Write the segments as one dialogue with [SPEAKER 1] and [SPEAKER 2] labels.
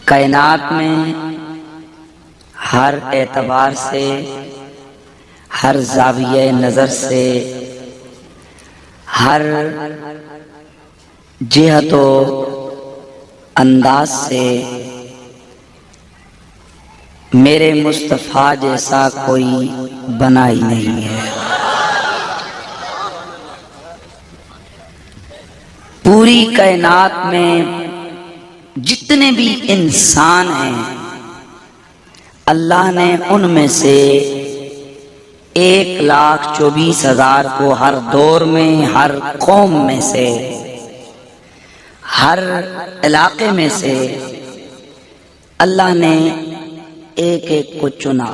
[SPEAKER 1] کائنات میں ہر اعتبار سے، ہر زاویہ نظر سے، ہر جہت و انداز سے میرے مصطفیٰ جیسا کوئی بنا ہی نہیں ہے۔ پوری کائنات میں جتنے بھی انسان ہیں، اللہ نے ان میں سے 1,24,000 کو ہر دور میں، ہر قوم میں سے، ہر علاقے میں سے اللہ نے ایک ایک کو چنا۔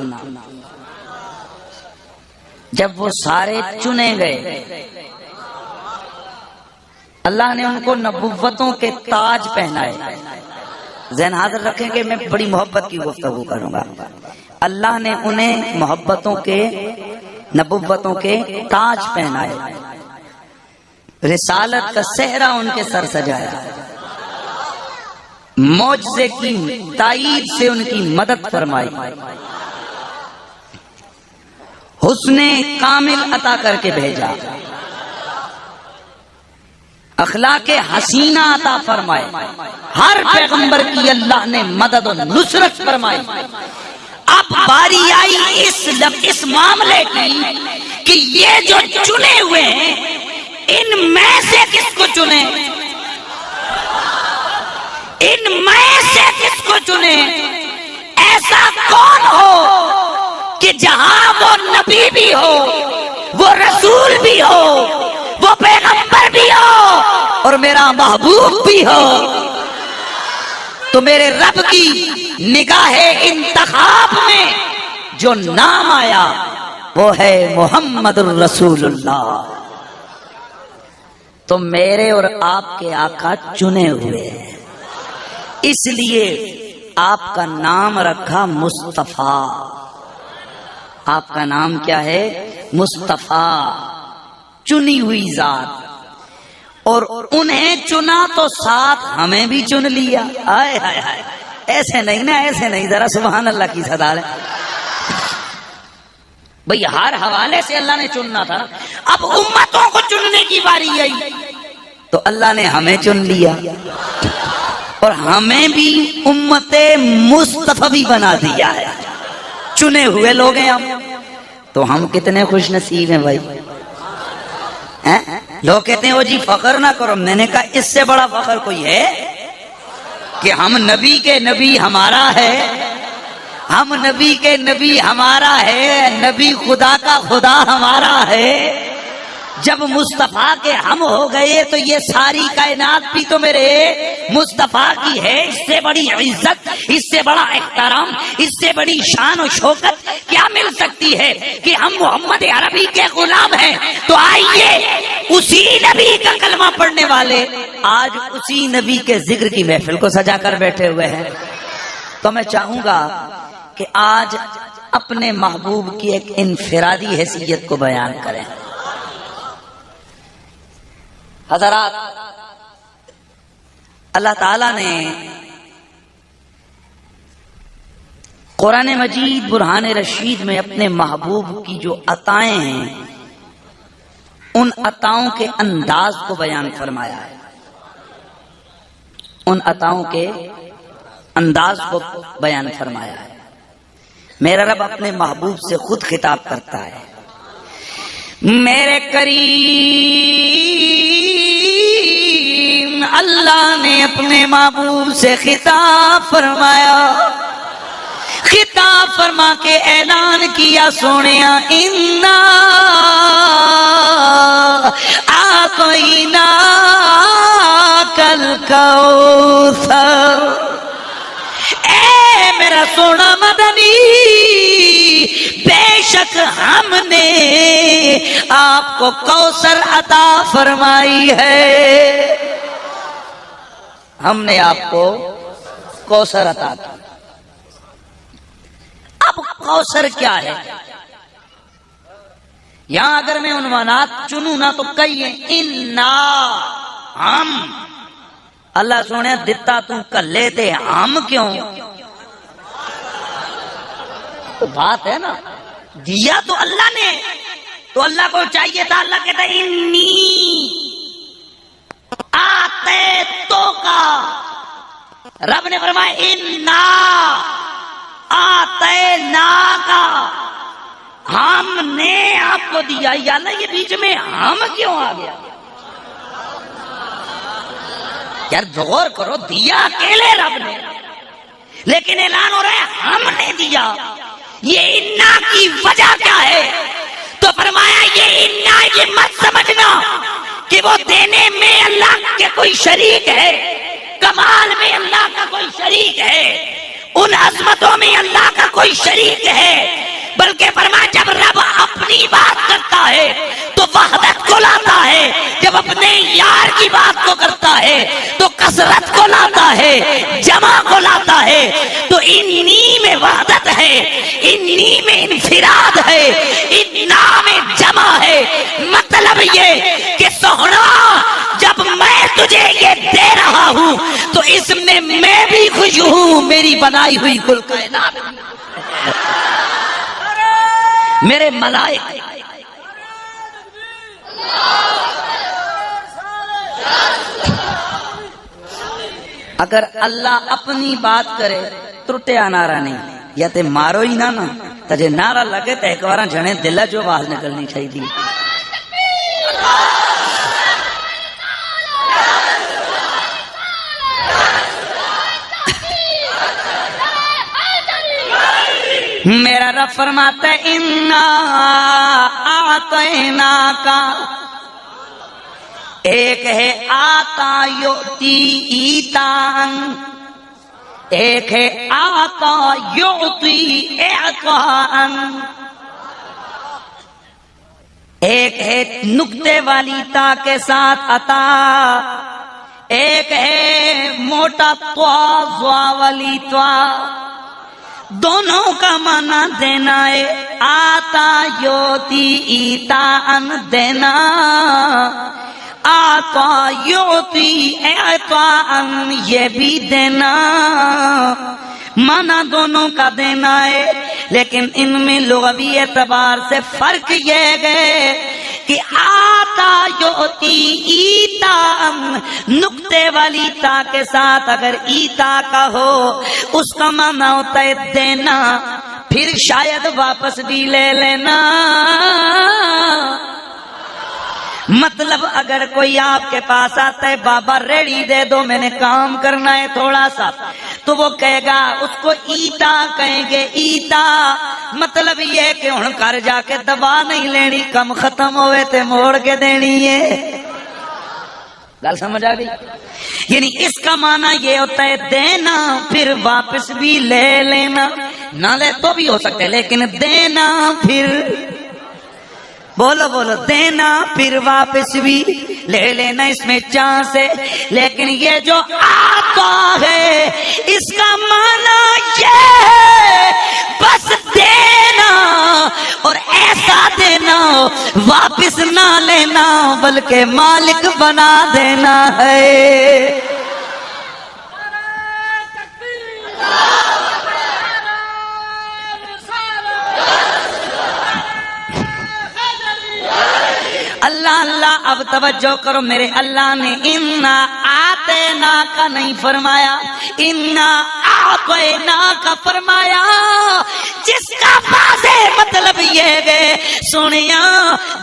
[SPEAKER 1] جب وہ سارے چنے گئے، اللہ نے ان کو نبوتوں کے تاج پہنائے۔ ذہن حاضر رکھیں کہ میں بڑی محبت کی گفتگو کروں گا۔ اللہ نے انہیں نبوتوں کے تاج پہنائے، رسالت کا صحرا ان کے سر سجایا، معجزے کی تائید سے ان کی مدد فرمائی، حسن کامل عطا کر کے بھیجا، اخلاق حسینہ عطا فرمائے، ہر پیغمبر کی اللہ نے مدد و نصرت فرمائی۔ اب باری آئی اس معاملے کی کہ یہ جو چنے ہوئے ہیں، ان میں سے کس کو چنے؟ ان میں سے کس کو چنے؟ ایسا کون ہو کہ جہاں وہ نبی بھی ہو، وہ رسول بھی ہو، وہ پیغمبر بھی ہو اور میرا محبوب بھی ہو، تو میرے رب کی نگاہ انتخاب میں جو نام آیا وہ ہے محمد الرسول اللہ۔ تو میرے اور آپ کے آقا چنے ہوئے ہیں، اس لیے آپ کا نام رکھا مصطفیٰ۔ آپ کا نام کیا ہے؟ مصطفیٰ، چنی ہوئی ذات۔ اور انہیں چنا تو ساتھ ہمیں بھی چن لیا۔ آئے ہائے ہائے، ایسے نہیں نا، ایسے نہیں، ذرا سبحان اللہ کی صدا ہے بھئی، ہر حوالے سے اللہ نے چننا تھا۔ اب امتوں کو چننے کی باری آئی تو اللہ نے ہمیں چن لیا اور ہمیں بھی امت مصطفی بنا دیا ہے، چنے ہوئے لوگ ہیں ہم۔ تو ہم کتنے خوش نصیب ہیں بھائی۔ لوگ کہتے ہیں وہ جی فخر نہ کرو، میں نے کہا اس سے بڑا فخر کوئی ہے کہ ہم نبی کے نبی ہمارا ہے، ہم نبی کے نبی ہمارا ہے، نبی خدا کا خدا ہمارا ہے۔ جب مصطفیٰ کے ہم ہو گئے تو یہ ساری کائنات بھی تو میرے مصطفیٰ کی ہے۔ اس سے بڑی عزت، اس سے بڑا احترام، اس سے بڑی شان و شوکت کیا مل سکتی ہے کہ ہم محمد عربی کے غلام ہیں۔ تو آئیے اسی نبی کا کلمہ پڑھنے والے آج اسی نبی کے ذکر کی محفل کو سجا کر بیٹھے ہوئے ہیں۔ تو میں چاہوں گا کہ آج اپنے محبوب کی ایک انفرادی حیثیت کو بیان کریں۔ حضرات، اللہ تعالیٰ نے قرآن مجید برہان رشید میں اپنے محبوب کی جو عطائیں ہیں، ان عطاؤں کے انداز کو بیان فرمایا ہے، ان عطاؤں کے انداز کو بیان فرمایا ہے۔ میرا رب اپنے محبوب سے خود خطاب کرتا ہے، میرے کریم اللہ نے اپنے محبوب سے خطاب فرمایا، خطاب فرما کے اعلان کیا، سونیا انا اعطیناک الکوثر، اے میرا سونا مدنی، بے شک ہم نے آپ کو کوثر عطا فرمائی ہے، ہم نے آپ کو کوثر عطا کی۔ اب کوثر کیا ہے؟ یہاں اگر میں عنوانات چنوں نا تو کئی ہیں، انا، ہم، اللہ سونے دتا تو کلے تے ہم کیوں؟ تو بات ہے نا، دیا تو اللہ نے، تو اللہ کو چاہیے تھا، اللہ کہتا ہے انی آتے تو کا، رب نے فرمایا انا آتے نا کا، ہم نے آپ کو دیا، یا اللہ یہ بیچ میں ہم کیوں آ گیا؟ یار غور کرو، دیا اکیلے رب نے، لیکن اعلان ہو رہا ہے ہم نے دیا۔ یہ انا کی وجہ کیا ہے؟ تو فرمایا یہ انا، یہ مت سمجھنا کہ وہ دینے میں اللہ کے کوئی شریک ہے، کمال میں اللہ کا کوئی شریک ہے، ان عظمتوں میں اللہ کا کوئی شریک ہے، بلکہ فرمایا جب رب اپنی بات کرتا ہے تو وحدت کو لاتا ہے، جب اپنے یار کی بات کو کرتا ہے تو کثرت کو لاتا ہے، جمع کو لاتا ہے۔ تو انی میں وحدت ہے، انی میں انفراد ہے، انا میں جمع ہے۔ مطلب یہ کہ سوہنا جب میں تجھے یہ دے رہا ہوں تو اس میں میں بھی خوش ہوں، میری بنائی ہوئی کل کائنات، میرے ملائکہ، اگر اللہ اپنی بات کرے ترٹیا نعرہ نہیں، یا تے مارو ہی نہ تجھے نعرہ لگے تے ایک بار جنے دل جو آواز نکلنی چاہیے۔ میرا رب فرماتا ہے انا آتینا کا، ایک ہے آتا یؤتی ایتان، ایک ہے آتا یؤتی اعطان، ایک ہے نکتے والی تا کے ساتھ عطا، ایک ہے موٹا طوا زوا والی طوا، دونوں کا معنی دینا ہے، آتا یوتی ایتان دینا، آتا یوتی اعطان یہ بھی دینا، معنی دونوں کا دینا ہے، لیکن ان میں لغوی اعتبار سے فرق یہ ہے کہ آتا یوتی ایتان، نکتے والی تا کے ساتھ اگر ایتا کا ہو اس کا معنی ہوتا ہے دینا، پھر شاید واپس بھی لے لینا۔ مطلب اگر کوئی آپ کے پاس آتا ہے بابا ریڑی دے دو میں نے کام کرنا ہے تھوڑا سا، تو وہ کہے گا، اس کو ایتا کہیں گے، ایتا مطلب یہ کہ ہن کر جا کے دبا نہیں لینی، کم ختم ہوئے تے موڑ کے دینی ہے۔ گل سمجھ آ گئی؟ یعنی اس کا معنی یہ ہوتا ہے دینا پھر واپس بھی لے لینا، نہ لے تو بھی ہو سکتا ہے لیکن دینا پھر، بولو بولو، دینا پھر واپس بھی لے لینا، اس میں چانس ہے۔ لیکن یہ جو آتا ہے اس کا معنی یہ ہے بس دینا، اور ایسا دینا واپس نہ لینا بلکہ مالک بنا دینا ہے۔ اللہ اللہ، اب توجہ کرو، میرے اللہ نے انا آتینا کا نہیں فرمایا، انا آتینا کا فرمایا، جس کا واضح مطلب یہ ہے سنیا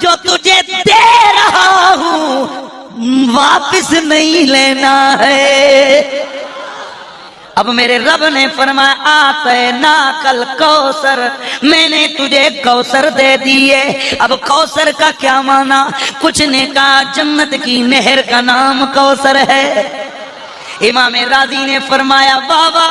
[SPEAKER 1] جو تجھے دے رہا ہوں واپس نہیں لینا ہے۔ اب میرے رب نے فرمایا آتینا کل کوثر، میں نے تجھے کوثر دے دیے۔ اب کوثر کا کیا معنی؟ کچھ نے کہا جنت کی نہر کا نام کوثر ہے۔ امام راضی نے فرمایا بابا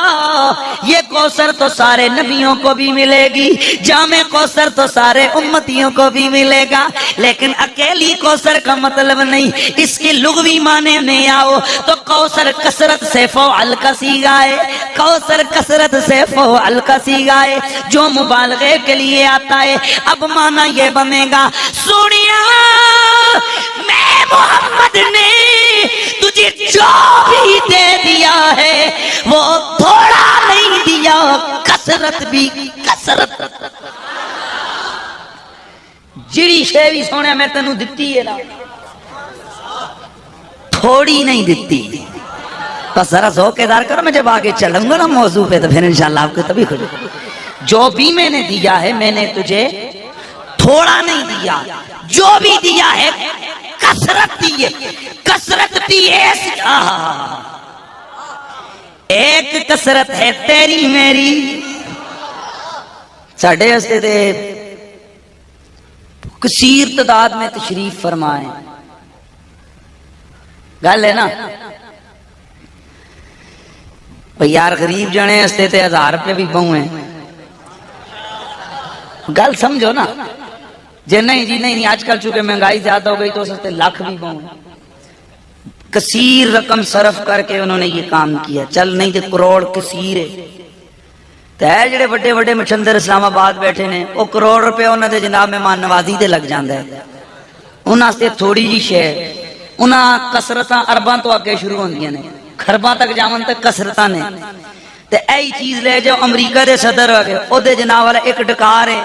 [SPEAKER 1] یہ کوثر تو سارے نبیوں کو بھی ملے گی، جامع کوثر تو سارے امتیوں کو بھی ملے گا، لیکن اکیلی کوثر کا مطلب نہیں، اس کے لغوی معنی میں آؤ تو کوثر کثرت سے فعل کا صیغہ ہے، کوثر کثرت سے فعل کا صیغہ ہے جو مبالغے کے لیے آتا ہے۔ اب معنی یہ بنے گا سنیا میں محمد نے تجھے جو بھی دے دیا ہے وہ تھوڑا نہیں دیا، کثرت بھی کثرت۔ جڑی شے بھی سونے میں تینوں دتی ہے نا تھوڑی نہیں دتی، بس ذرا ذوق دار کرو، میں جب آگے چلوں گا نا موضوع پہ تو پھر انشاءاللہ آپ کو تبھی خوش ہوگی۔ جو بھی میں نے دیا ہے میں نے تجھے تھوڑا نہیں دیا، جو بھی دیا ہے کثرت دی ہے، کثرت بھی ایسی۔ ایک کثرت ہے تیری میری، ساڑھے ہستے تھے کثیر تعداد میں تشریف فرمائیں، گل ہے نا بھئی یار غریب جانے ہستے تھے 1000 روپے بھی بہویں، گل سمجھو نا جی نہیں جی نہیں آج کل چونکہ مہنگائی زیادہ ہو گئی تو سستے لاکھ بھی بہویں، کثیر رقم صرف کر کے انہوں نے یہ کام کیا، چل نہیں تو کروڑ کثیر ہے۔ تو ہے جڑے بڑے بڑے مچھندر اسلام آباد بیٹھے نے وہ کروڑ روپے انہوں نے جناب مہمان نوازی تے لگ جاندہ ہے، انہاں سے تھوڑی جی شے، انہاں کثرتاں ارباں تو آگے شروع ہوندیاں نے، خرباں تک جاون تک کثرتاں نے۔ تے ایہی چیز لے جاؤ امریکہ دے صدر ہو گئے، او دے جناب والا ایک ڈکار ہے،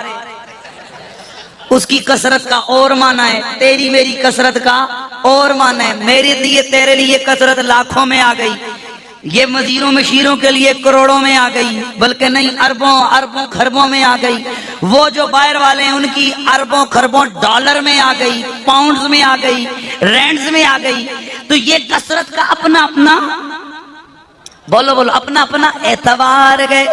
[SPEAKER 1] اس کی کثرت کا اور معنی ہے، تیری میری کثرت کا اور معنی ہے، میرے لیے تیرے لیے کثرت لاکھوں میں آ گئی، یہ مزیروں مشیروں کے لیے کروڑوں میں آ گئی، بلکہ نہیں اربوں اربوں خربوں میں آ گئی، وہ جو باہر والے ہیں ان کی اربوں خربوں ڈالر میں آ گئی، پاؤنڈز میں آ گئی، رینڈز میں آ گئی۔ تو یہ کثرت کا اپنا اپنا بولو بولو اپنا اپنا اعتبار گئے۔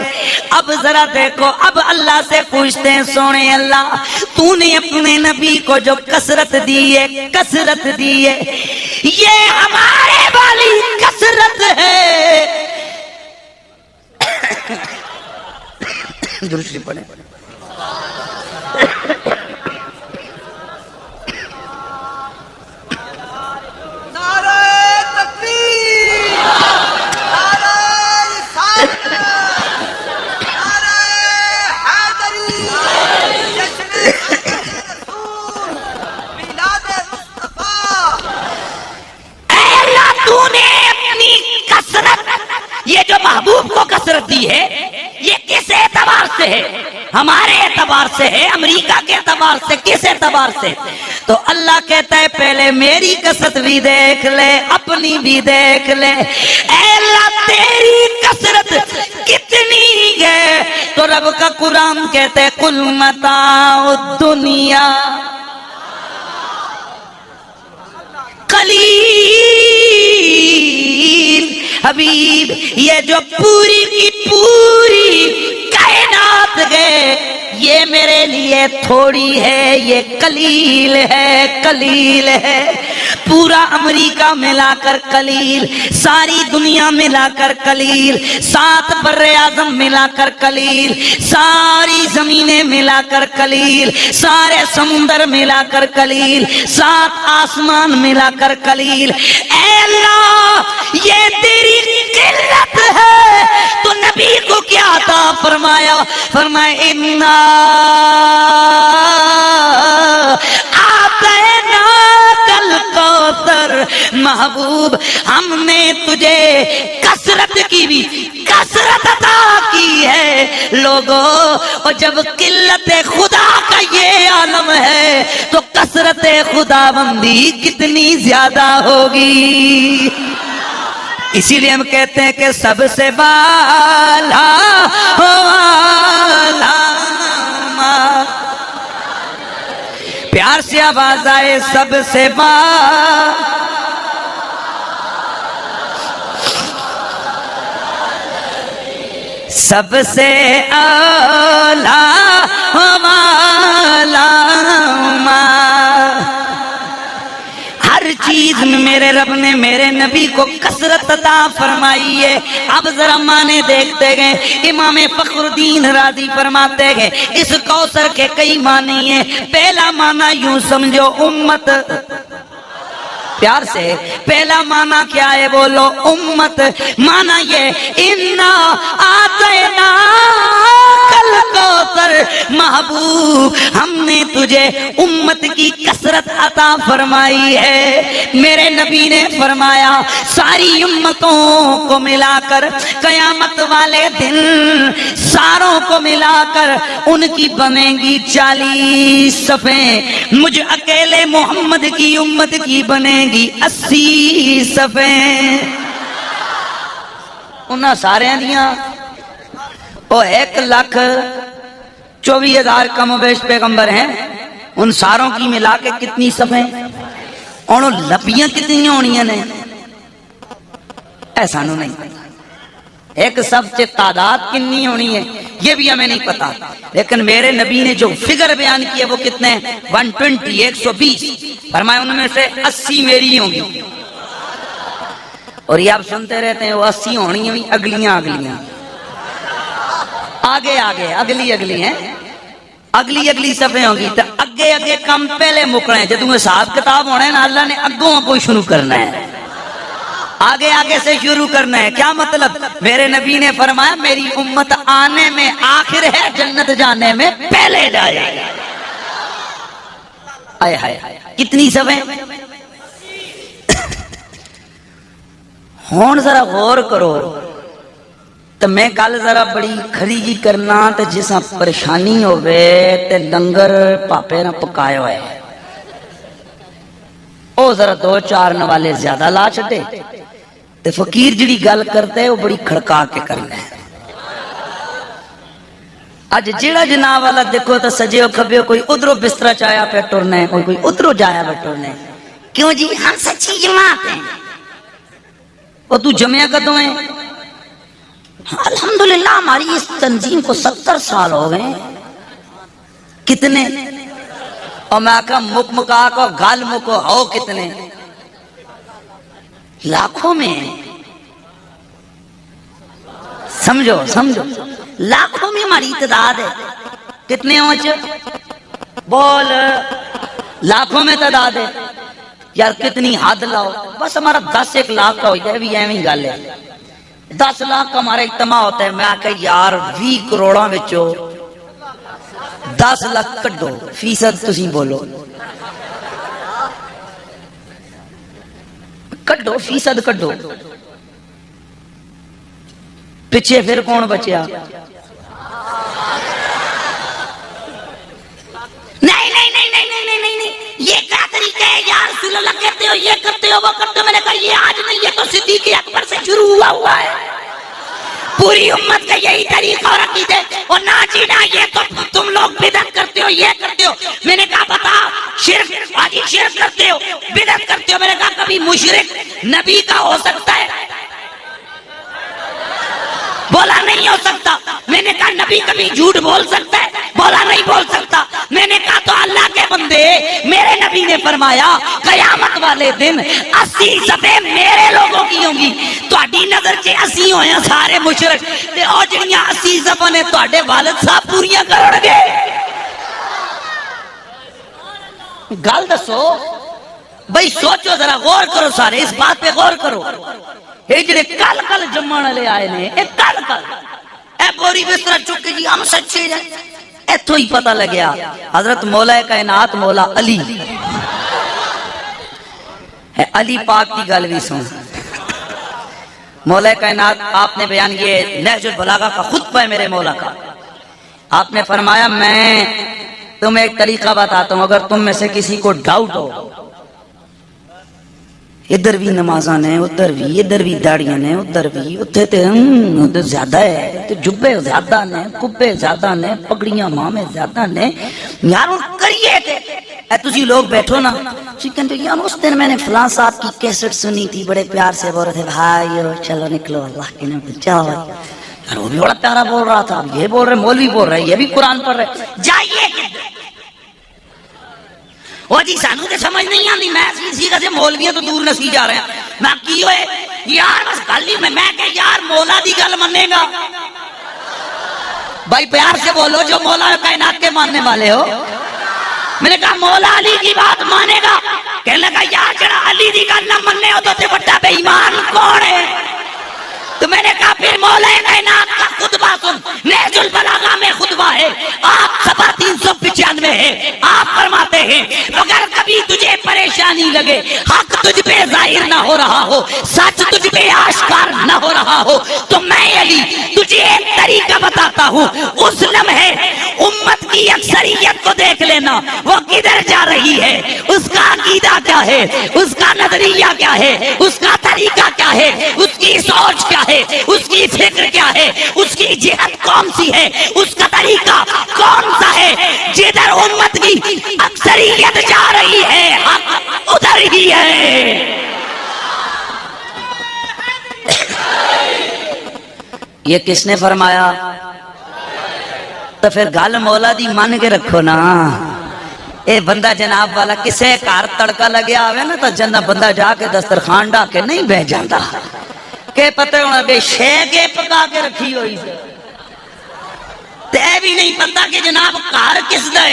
[SPEAKER 1] اب ذرا دیکھو، اب اللہ سے پوچھتے ہیں سونے اللہ تو نے اپنے نبی کو جو کثرت دی ہے، کثرت دی ہے، یہ ہمارے والی کثرت ہے۔ درست پڑھیں۔ یہ جو محبوب کو کثرت دی ہے یہ کس اعتبار سے ہے؟ ہمارے اعتبار سے ہے، امریکہ کے اعتبار سے، کس اعتبار سے؟ تو اللہ کہتا ہے پہلے میری کثرت بھی دیکھ لے، اپنی بھی دیکھ لے۔ اے اللہ تیری کثرت کتنی ہے؟ تو رب کا قرآن کہتا ہے قل متاع الدنیا قلیل۔ حبیب یہ جو پوری کی پوری کائنات ہے یہ میرے لیے تھوڑی ہے، یہ قلیل ہے، قلیل ہے۔ پورا امریکہ ملا کر قلیل، ساری دنیا ملا کر قلیل، 7 بر اعظم ملا کر قلیل، ساری زمینیں ملا کر قلیل، سارے سمندر ملا کر قلیل، 7 آسمان ملا کر قلیل۔ اے اللہ یہ تیری قلت ہے تو نبی کو کیا عطا فرمایا؟ فرمایا انا آتینا کل کوثر۔ محبوب ہم نے تجھے کثرت کی بھی کثرت عطا کی ہے۔ لوگوں اور جب قلت خدا کا یہ عالم ہے تو کثرت خدا بندی کتنی زیادہ ہوگی۔ اسی لیے ہم کہتے ہیں کہ سب سے بالا والا پیار سے آواز آئے سب سے سب سے اعلیٰ والا ہر چیز میں میرے رب نے میرے نبی کو کثرت عطا فرمائی ہے۔ اب ذرا معنی دیکھتے گئے، امام فخر الدین رازی فرماتے گئے اس کوثر کے کئی معنی ہیں۔ پہلا معنی یوں سمجھو امت، پیار سے پہلا معنی کیا ہے بولو؟ امت۔ معنی یہ انا آتینا کل کوثر، محبوب ہم نے تجھے امت کی کثرت عطا فرمائی ہے۔ میرے نبی نے فرمایا ساری امتوں کو ملا کر قیامت والے دن ساروں کو ملا کر ان کی بنیں گی 40 صفیں، مجھ اکیلے محمد کی امت کی بنے گی 80 صفیں۔ انہاں سارے دیاں وہ 1,24,000 کم و بیش پیغمبر ہیں، ان ساروں کی ملا کے کتنی صفیں اور لبیاں کتنی ہونی نے ایسا نہیں، ایک صف سے تعداد کتنی ہونی ہے یہ بھی ہمیں نہیں پتا، لیکن میرے نبی نے جو فگر بیان کیا وہ کتنے 120 120 فرمایا، ان میں سے 80 میری ہوں گی۔ اور یہ آپ سنتے رہتے ہیں وہ 80 ہونی ہیں اگلیاں آگے اگلی ہیں، اگلی صفیں ہوں گی تو اگے کم پہلے مکنے، جدوں حساب کتاب ہونا ہے نا اللہ نے اگوں کوئی شروع کرنا ہے، آگے سے شروع کرنا ہے۔ کیا مطلب؟ میرے نبی نے فرمایا میری امت آنے میں آخر ہے، جنت جانے میں پہلے جائے گا۔ آئے ہائے کتنی صفیں؟ ہون ذرا غور کرو تو میں کل ذرا بڑی کھڑی جی کرنا تے جساں پریشانی ہوئے تے لنگر پاپے نہ پکایا ہوئے او ذرا 2-4 نوالے زیادہ لا چھٹے تے فقیر جڑی گل کرتے وہ بڑی کھڑکا کے کرنا ہے۔ اج جڑا جناب والا دیکھو تو سجے کھبے کوئی ادھروں بستر چایا پہ ٹرنا ہے، کوئی ادھروں جایا پہ ٹرنا ہے۔ کیوں جی؟ ہم سچی جماعت ہیں۔ اور تو جمعہ کدوں ہے؟ الحمدللہ ہماری اس تنظیم کو 70 سال ہو گئے۔ کتنے؟ اور میں کہا مکا کو گال مکو ہو کتنے؟ لاکھوں میں سمجھو لاکھوں میں ہماری تعداد ہے۔ کتنے ہو بول؟ لاکھوں میں تعداد ہے یار، کتنی حد لاؤ، بس ہمارا 10-1 لاکھ کا ہو جائے بھی ایویں گل ہے، 10 لاکھ کا ہمارا اجتماع ہوتا ہے۔ میں کہ یار 20 کروڑاں وچوں 10 لاکھ کڈو، فیصد تسی بولو، کڈو فیصد کڈو، پیچھے پھر کون بچیا؟ نہیں، یہ کیا طریقہ ہے یا رسول اللہ؟ کہتے ہو یہ کرتے ہو وہ کرتے ہو۔ میں نے کہا یہ آج نہیں، یہ تو صدیق اکبر سے شروع ہوا ہے، پوری امت کا یہی طریقہ اور عقیدہ، اور نہ جی نہ یہ تو تم لوگ بدعت کرتے ہو، یہ کرتے ہو۔ میں نے کہا بتا شرک، آجی شرک کرتے ہو، بدعت کرتے ہو۔ میں نے کہا کبھی مشرک نبی کا ہو سکتا ہے؟ بولا نہیں ہو سکتا۔ میں نے کہا نبی کبھی جھوٹ بول سکتا ہے؟ بولا نہیں بول سکتا۔ میں نے کہا تو اللہ کے بندے، میرے نبی نے فرمایا قیامت والے دن 80 صفیں میرے لوگوں کی ہوں گی۔ تہاڈی نظر چ 80 ہوئے سارے مشرک تے او جڑیاں 80 صفیں نے تہاڈے والد صاحب پوریاں کرن گے؟ گل دسو بھئی، سوچو ذرا، غور کرو، سارے اس بات پہ غور کرو۔ یہ جڑے کل جمعن والے آئے نے، اے کل اے بوری بستر چک کے جی ہم سچے ہیں، ایتھوں ہی پتہ لگیا حضرت مولا کائنات مولا علی علی پاک کی گل بھی سن۔ مولا کائنات آپ نے بیان یہ نہج البلاغہ کا خطبہ ہے میرے مولا کا، آپ نے فرمایا میں تمہیں ایک طریقہ بتاتا ہوں، اگر تم میں سے کسی کو ڈاؤٹ ہو، ادھر بھی نمازاں نے، ادھر بھی داڑیاں نے، ادھر بھی ادھر زیادہ ہے، تو جبے زیادہ نے، کبے زیادہ نے، پگڑیاں مامے زیادہ نے، یار ان کریے کہ اے تسی لوگ بیٹھو نا، کہتے یار اس دن میں نے فلاں صاحب کی کیسٹ سنی تھی، بڑے پیار سے بول رہے تھے بھائیو چلو نکلو اللہ کے نام پہ جاؤ، یار وہ بھی بڑا پیارا بول رہا تھا، یہ بول رہے مولوی بول رہے، یہ بھی قرآن پڑھ رہے، جائیے وہ جی سانو تے سمجھ نہیں آندی، میں اسی سے مولویوں تو دور نسی جا رہے ہیں۔ میں کی ہوئے یار بس گل ہی میں کہ یار مولا دی گل منے گا بھائی، پیار سے بولو جو مولا کائنات کے ماننے والے ہو۔ میں نے کہا مولا علی کی بات مانے گا؟ کہنے لگا یار جڑا علی دی گل نہ مننے ہو تو تے بڑا بے ایمان کون ہے؟ تو میں نے کہا پھر مولا کائنات کا خطبہ سن، نہج البلاغہ میں خطبہ ہے، آپ نہیں لگے، حق تجھ پہ ظاہر نہ ہو رہا ہو، سچ تجھ پہ آشکار نہ ہو رہا ہو، تو میں علی تجھے ایک طریقہ بتاتا ہوں، اس لمحے امت کی اکثریت کو دیکھ لینا، وہ کدھر جا رہی ہے، اس کا عقیدہ کیا ہے، اس کا نظریہ کیا ہے، اس کا طریقہ کیا ہے، اس کی سوچ کیا ہے، اس کی فکر کیا ہے، اس کی جہت کون سی ہے، اس کا طریقہ کون سا ہے، جدھر امت کی اکثریت جا رہی ہے حق ادھر ہی ہے۔ یہ کس نے فرمایا؟ تو پھر گل مولا دی مان کے رکھو نا۔ اے بندہ جناب والا کسے کار تڑکا لگیا آوے نا تو جنہ بندہ جا کے دسترخوان ڈا کے نہیں بہ جاندہ کہ پتہ ہونا بے شے کے پکا کے رکھی ہوئی سے تے بھی نہیں پتہ کہ جناب کار کس دے،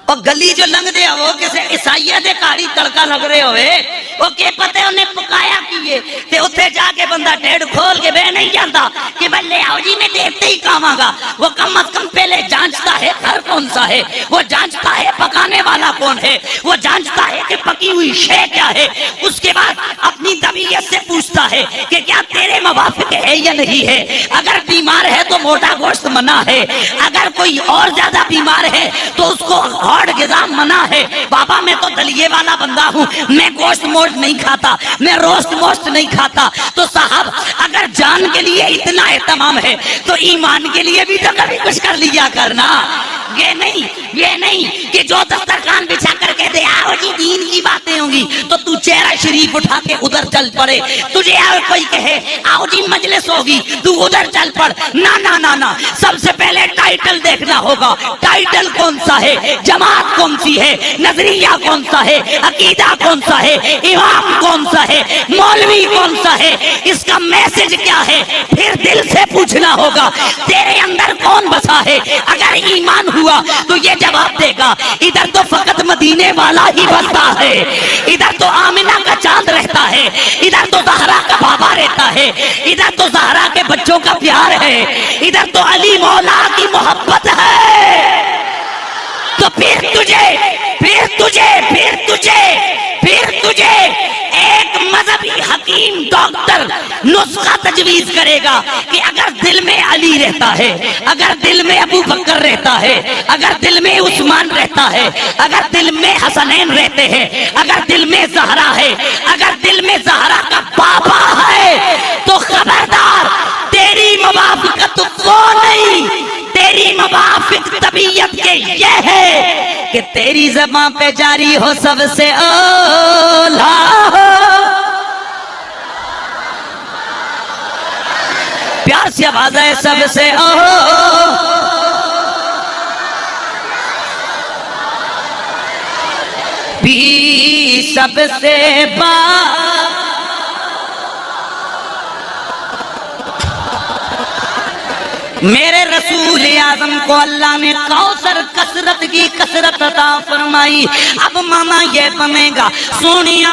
[SPEAKER 1] اور گلی جو لنگ دے وہ کسے عیسائیہ دے کاری تڑکا لگ رہے ہوئے، وہ کہ پتہ انہیں پکایا کیے تے اتھے جا کے بندہ ڈیڑھ کھول کے بے نہیں جانتا کہ بلے آؤ جی میں دیکھتے ہی کام آگا۔ وہ کم از کم پہلے جانچتا ہے گھر کون سا ہے، وہ جانچتا ہے پکانے والا کون ہے، وہ جانچتا ہے کہ پکی ہوئی شے کیا ہے، اس کے بعد اپنی طبیعت سے پوچھتا ہے کہ کیا تیرے موافق ہے یا نہیں ہے، اگر بیمار ہے تو موٹا گوشت منع ہے، اگر کوئی اور زیادہ بیمار ہے تو اس کو ہارڈ غذا منع ہے۔ بابا میں تو دلیے والا بندہ ہوں، میں گوشت موشت نہیں کھاتا، میں روسٹ موشت نہیں کھاتا، تو صاحب اگر جان کے لیے اتنا اہتمام ہے تو ایمان کے لیے بھی تو کبھی کچھ کر لیا کرنا۔ یہ نہیں کہ جو دسترخوان بچھا کر کہتے آؤ جی دین کی باتیں ہوں گی تو تو چہرہ شریف اٹھا کے ادھر چل پڑے، تجھے اور کوئی کہے آؤ جی مجلس ہوگی تو ادھر چل پڑ، نا نا نا نا، سب سے پہلے ٹائٹل دیکھنا ہوگا، ٹائٹل کون سا ہے، جماعت کون سی ہے، نظریہ کون سا ہے، عقیدہ کون سا ہے، امام کون سا ہے، مولوی کون سا ہے، اس کا میسج کیا ہے، پھر دل سے پوچھنا ہوگا تیرے اندر کون بسا ہے۔ اگر ایمان ہوا تو یہ جواب دے گا ادھر تو فقط مدینے والا ہی بستا ہے، ادھر تو آمنہ کا چاند رہتا ہے، ادھر تو زہرا کا بابا رہتا ہے، ادھر تو زہرا کے بچوں کا پیار ہے، ادھر تو علی مولا کی محبت ہے۔ تو پھر تجھے ایک مذہبی حکیم ڈاکٹر نسخہ تجویز کرے گا کہ اگر دل میں علی رہتا ہے، اگر دل میں ابو بکر رہتا ہے، اگر دل میں عثمان رہتا ہے، اگر دل میں حسنین رہتے ہیں، اگر دل میں زہرا ہے، اگر دل میں زہرا کا بابا ہے، تو خبردار تیری موافقت وہ نہیں، تیری موافق طبیعت کے یہ ہے کہ تیری زبان پہ جاری ہو سب سے اولا پیار سے آواز ہے سب سے بھی سب سے میرے رسول اعظم کو اللہ نے کوثر کثرت کی کثرت عطا فرمائی۔ اب ماما یہ بنے گا سونیا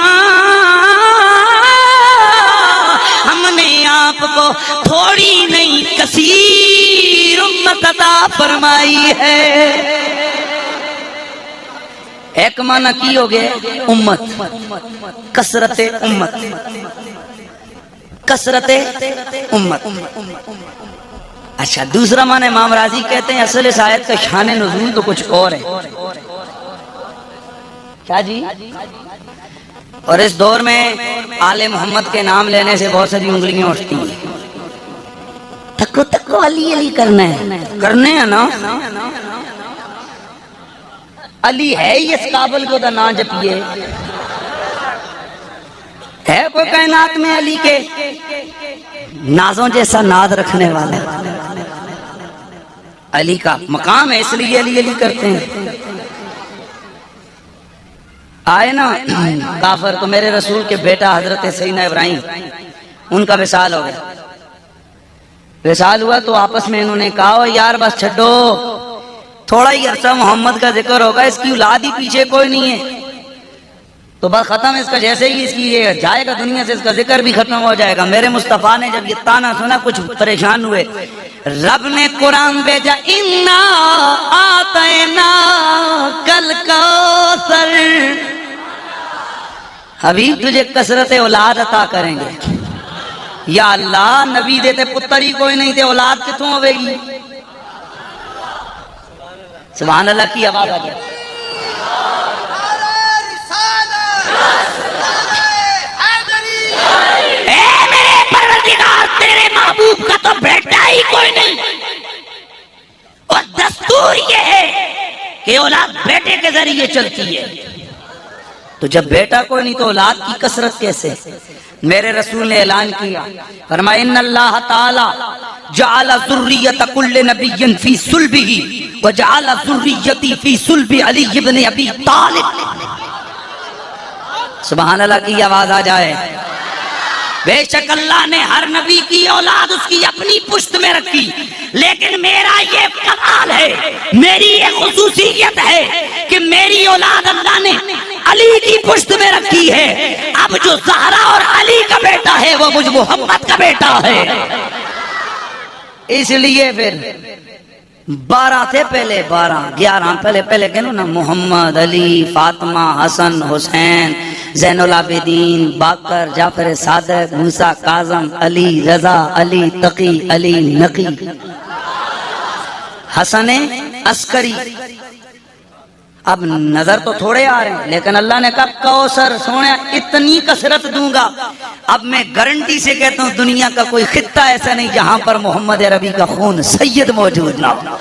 [SPEAKER 1] ہم نے آپ کو تھوڑی نہیں کثیر امت عطا فرمائی ہے۔ ایک معنی کی ہو گئے امت، کثرت امت، کثرت امت۔ اچھا دوسرا معنی امام راضی کہتے ہیں اصل اس آیت کا شان نزول تو کچھ اور ہے۔ کیا جی؟ اور اس دور میں آل محمد کے نام لینے سے بہت ساری انگلیاں اٹھتی ہیں، تکو تکو علی علی کرنا ہے، کرنے ہیں نا، علی ہے ہی اس قابل کو دا نا جپیے، ہے کوئی کائنات میں علی کے نازوں جیسا ناد رکھنے والا؟ علی کا مقام ہے اس لیے علی علی کرتے ہیں۔ آئے نا کافر تو میرے رسول کے بیٹا حضرت سیدنا ابراہیم، ان کا وصال ہو گیا، وصال ہوا تو آپس میں انہوں نے کہا یار بس چھڈو، تھوڑا ہی عرصہ محمد کا ذکر ہوگا، اس کی اولاد ہی پیچھے کوئی نہیں ہے، تو بس ختم اس کا، جیسے ہی اس کی یہ جائے گا دنیا سے اس کا ذکر بھی ختم ہو جائے گا۔ میرے مصطفیٰ نے جب یہ تانا سنا کچھ پریشان ہوئے، رب نے قرآن بھیجا، انا آتینا کل کوثر، ابھی تجھے کثرت اولاد عطا کریں گے۔ یا اللہ، نبی دیتے پتر ہی کوئی نہیں تھے، اولاد کتوں ہوئے گی؟ سبحان اللہ کی آواز آ گیا۔ اے میرے پروردگار، تیرے محبوب کا تو بیٹا ہی کوئی نہیں، اور دستور یہ ہے کہ اولاد بیٹے کے ذریعے چلتی ہے، تو جب بیٹا کوئی نہیں تو اولاد کی کثرت کیسے؟ میرے رسول نے اعلان کیا، فرمایا ان اللہ تعالی جعل ذریۃ کل نبی فی صلبہ وجعل ذریتی فی صلب علی ابن ابی طالب۔ سبحان اللہ کی آواز آ جائے۔ بے شک اللہ نے ہر نبی کی اولاد اس کی اپنی پشت میں رکھی، لیکن میرا یہ کمال ہے، میری یہ خصوصیت ہے کہ میری اولاد اللہ نے علی کی پشت میں رکھی ہے۔ اب جو زہرا اور علی کا بیٹا ہے وہ مجھ محمد کا بیٹا ہے۔ اس لیے پھر 12 تھے پہلے، 11 پہلے کہنو نا، محمد، علی، فاطمہ، حسن، حسین، زین العابدین، باقر، جعفر صادق، موسیٰ کاظم، علی رضا، علی تقی، علی نقی، حسن عسکری۔ اب نظر تو تھوڑے آ رہے ہیں، لیکن اللہ نے کہا کوثر سونے اتنی کثرت دوں گا۔ اب میں گارنٹی سے کہتا ہوں دنیا کا کوئی خطہ ایسا نہیں جہاں پر محمد عربی کا خون سید موجود نہ ہو۔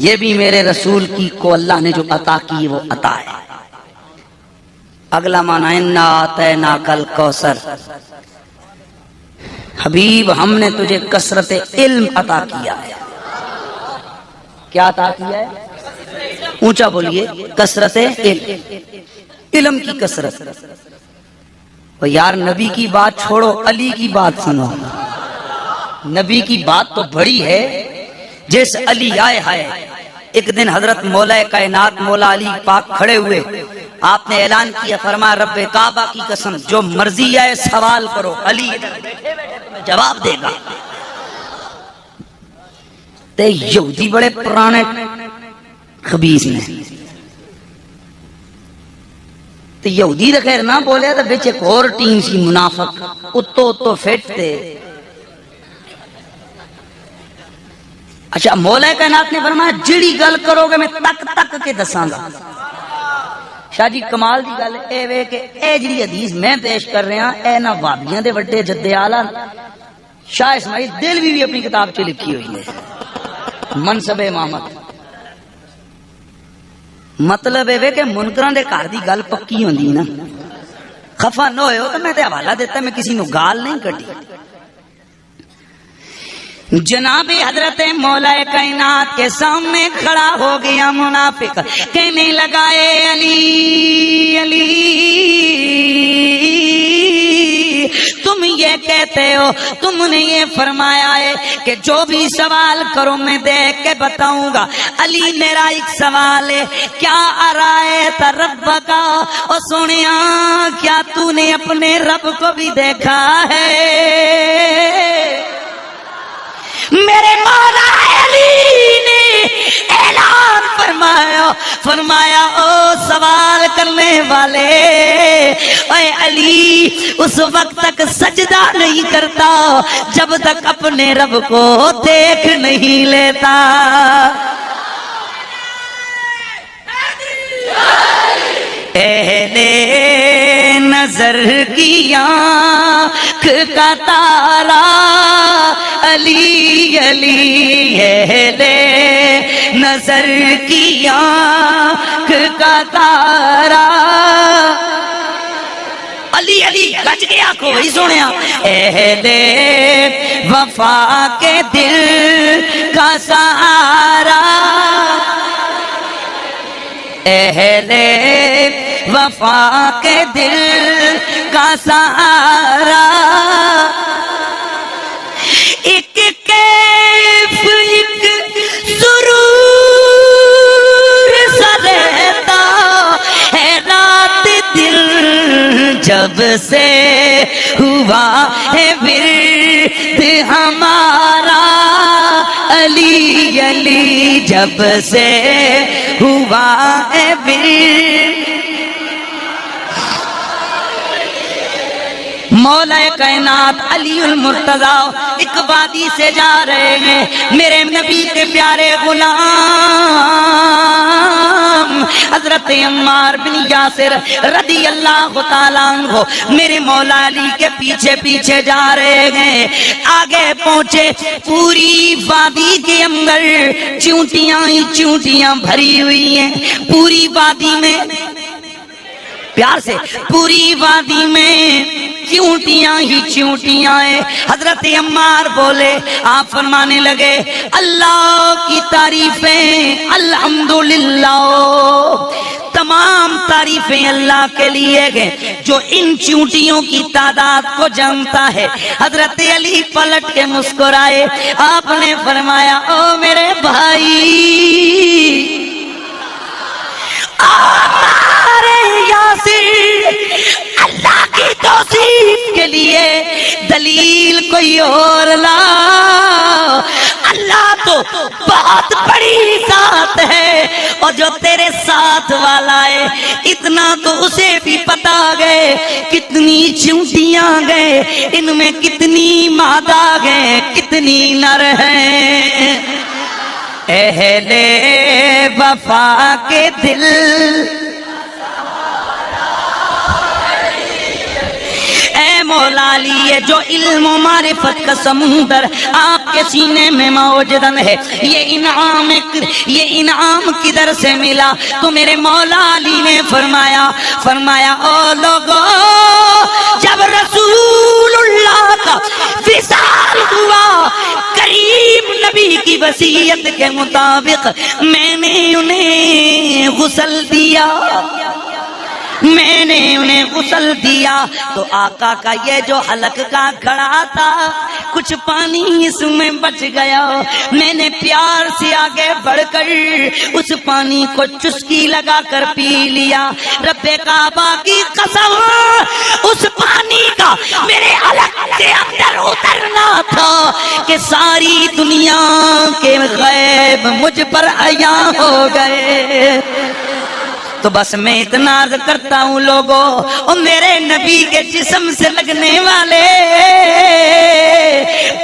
[SPEAKER 1] یہ بھی میرے رسول کی کو اللہ نے جو عطا کی وہ عطا ہے۔ اگلا معنی انا آتیناک الکوثر، حبیب ہم نے تجھے کثرت علم عطا کیا ہے۔ کیا عطا کیا ہے؟ اونچا بولیے، کثرت علم کی کثرت۔ اور یار نبی کی بات چھوڑو، علی کی بات سنو۔ نبی کی بات تو بڑی ہے، جس علی آئے ہائے۔ ایک دن حضرت مولا کائنات مولا علی پاک کھڑے ہوئے، آپ نے اعلان کیا، فرمایا رب کعبہ کی قسم جو مرضی آئے سوال کرو، علی ادھر بیٹھے بیٹھے تمہیں جواب دے گا۔ تے یہودی بڑے پرانے خبیث نے، تے یہودی تو خیر نہ بولے، تو بچ ایک اور ٹیم سی منافق اتو فٹ تے۔ اچھا مولا کائنات نے فرمایا جڑی گل کرو گے میں تک تک کے دساں گا۔ شاہ جی کمال دی گل اے وے کہ اے جڑی حدیث میں پیش کر رہا اے نہ وابیاں دے وڈے جدے آلہ شاہ اسماعیل دلوی بھی اپنی کتاب چ لکھی ہوئی ہے، منصب امامت۔ مطلب اے کہ منکراں دے گھر دی گل پکی ہوندی نا، خفا نہ ہوئے ہو تو میں تے حوالہ دیتا، میں کسی نو گال نہیں کٹی۔ جناب حضرت مولا کائنات کے سامنے کھڑا ہو گیا منافق، کہنے لگا اے علی علی تم یہ کہتے ہو، تم نے یہ فرمایا ہے کہ جو بھی سوال کرو میں دیکھ کے بتاؤں گا۔ علی میرا ایک سوال ہے، کیا ارائیت رب کا، اور سنیا کیا تو نے اپنے رب کو بھی دیکھا ہے؟ میرے مولا علی نے اعلان فرمایا او سوال کرنے والے، اے علی اس وقت تک سجدہ نہیں کرتا جب تک اپنے رب کو دیکھ نہیں لیتا۔ اہل نظر کی آنکھ کا تارا علی علی، اہل نظر کی آنکھ کا تارا علی علی گج گیا کوئی سنیا، اہل وفا کے دل کا سہارا، اہل وفا کے دل کا سہارا، ایک کیف ایک ضرور سا رہتا ہے جب سے ہوا ہے ورد ہمارا علی علی جب سے ہوا ہے ورد مولا کائنات علی المرتضی ایک وادی سے جا رہے ہیں میرے نبی کے پیارے غلام حضرت عمار بن یاسر رضی اللہ تعالیٰ عنہ میرے مولا علی کے پیچھے پیچھے جا رہے ہیں آگے پہنچے پوری وادی کے اندر چونٹیاں ہی چونٹیاں بھری ہوئی ہیں پوری وادی میں پیار سے پوری وادی میں چونٹیاں ہی چونٹیاں ہیں حضرت عمار بولے آپ فرمانے لگے اللہ کی تعریفیں الحمدللہ تمام تعریفیں اللہ کے لیے گئے جو ان چونٹیوں کی تعداد کو جانتا ہے حضرت علی پلٹ کے مسکرائے آپ نے فرمایا او میرے بھائی اللہ کی توصیف کے لیے دلیل کوئی اور لا اللہ تو بہت بڑی ذات ہے اور جو تیرے ساتھ والا ہے اتنا تو اسے بھی پتا گئے کتنی چونٹیاں گئے ان میں کتنی مادہ گئے کتنی نر ہیں اہل وفا کے دل اے مولا علی یہ جو علم و معرفت کا سمندر آپ کے سینے میں موجود ہے یہ انعام کدھر سے ملا تو میرے مولا علی نے فرمایا او لوگو جب رسول اللہ کا وصال ہوا کریم نبی کی وصیت کے مطابق میں نے انہیں غسل دیا تو آقا کا یہ جو حلق کا کھڑا تھا کچھ پانی اس میں بچ گیا میں نے پیار سے آگے بڑھ کر اس پانی کو چسکی لگا کر پی لیا رب کعبہ کی قسم اس پانی کا میرے حلق کے اندر اترنا تھا کہ ساری دنیا کے غیب مجھ پر عیاں ہو گئے تو بس میں اتنا عرض کرتا ہوں لوگوں اور میرے نبی کے جسم سے لگنے والے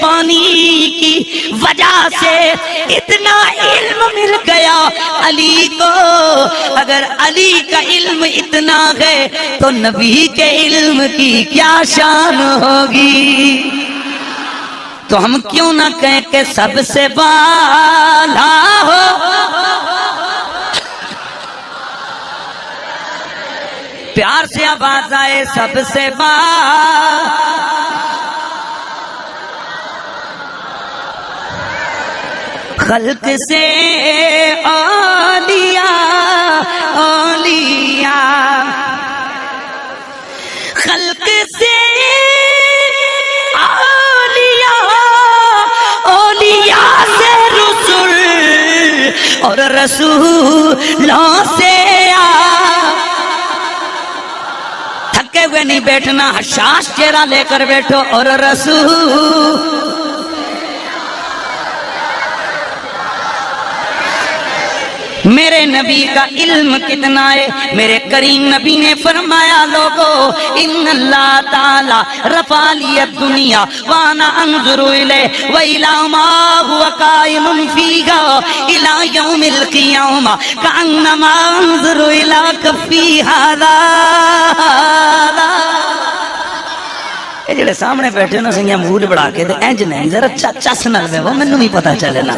[SPEAKER 1] پانی کی وجہ سے اتنا علم مل گیا علی کو اگر علی کا علم اتنا ہے تو نبی کے علم کی کیا شان ہوگی تو ہم کیوں نہ کہیں کہ سب سے بالا ہو پیار سے آواز آئے سب سے خلق سے اولیاء خلق سے اولیاء سے رسول اور رسولوں سے تھکے ہوئے نہیں بیٹھنا حشاش چہرہ لے کر بیٹھو اور رسول میرے نبی کا علم کتنا ہے میرے کریم نبی نے فرمایا لوگو ان اللہ تعالی رفع لی الدنیا وانا انظر الیہ وَإِلَى مَا هُوَ قَائِمٌ فِيهَا إِلَى يَوْمِ الْقِيَامَةِ كَأَنَّمَا انظر إِلَى كَفِّي هَذَا اے جڑے سامنے بیٹھے نا سنگیا موڈ بڑھا کے دے اینج نہیں ذرا چس نہ لے وہ مینوں بھی پتہ چلے نا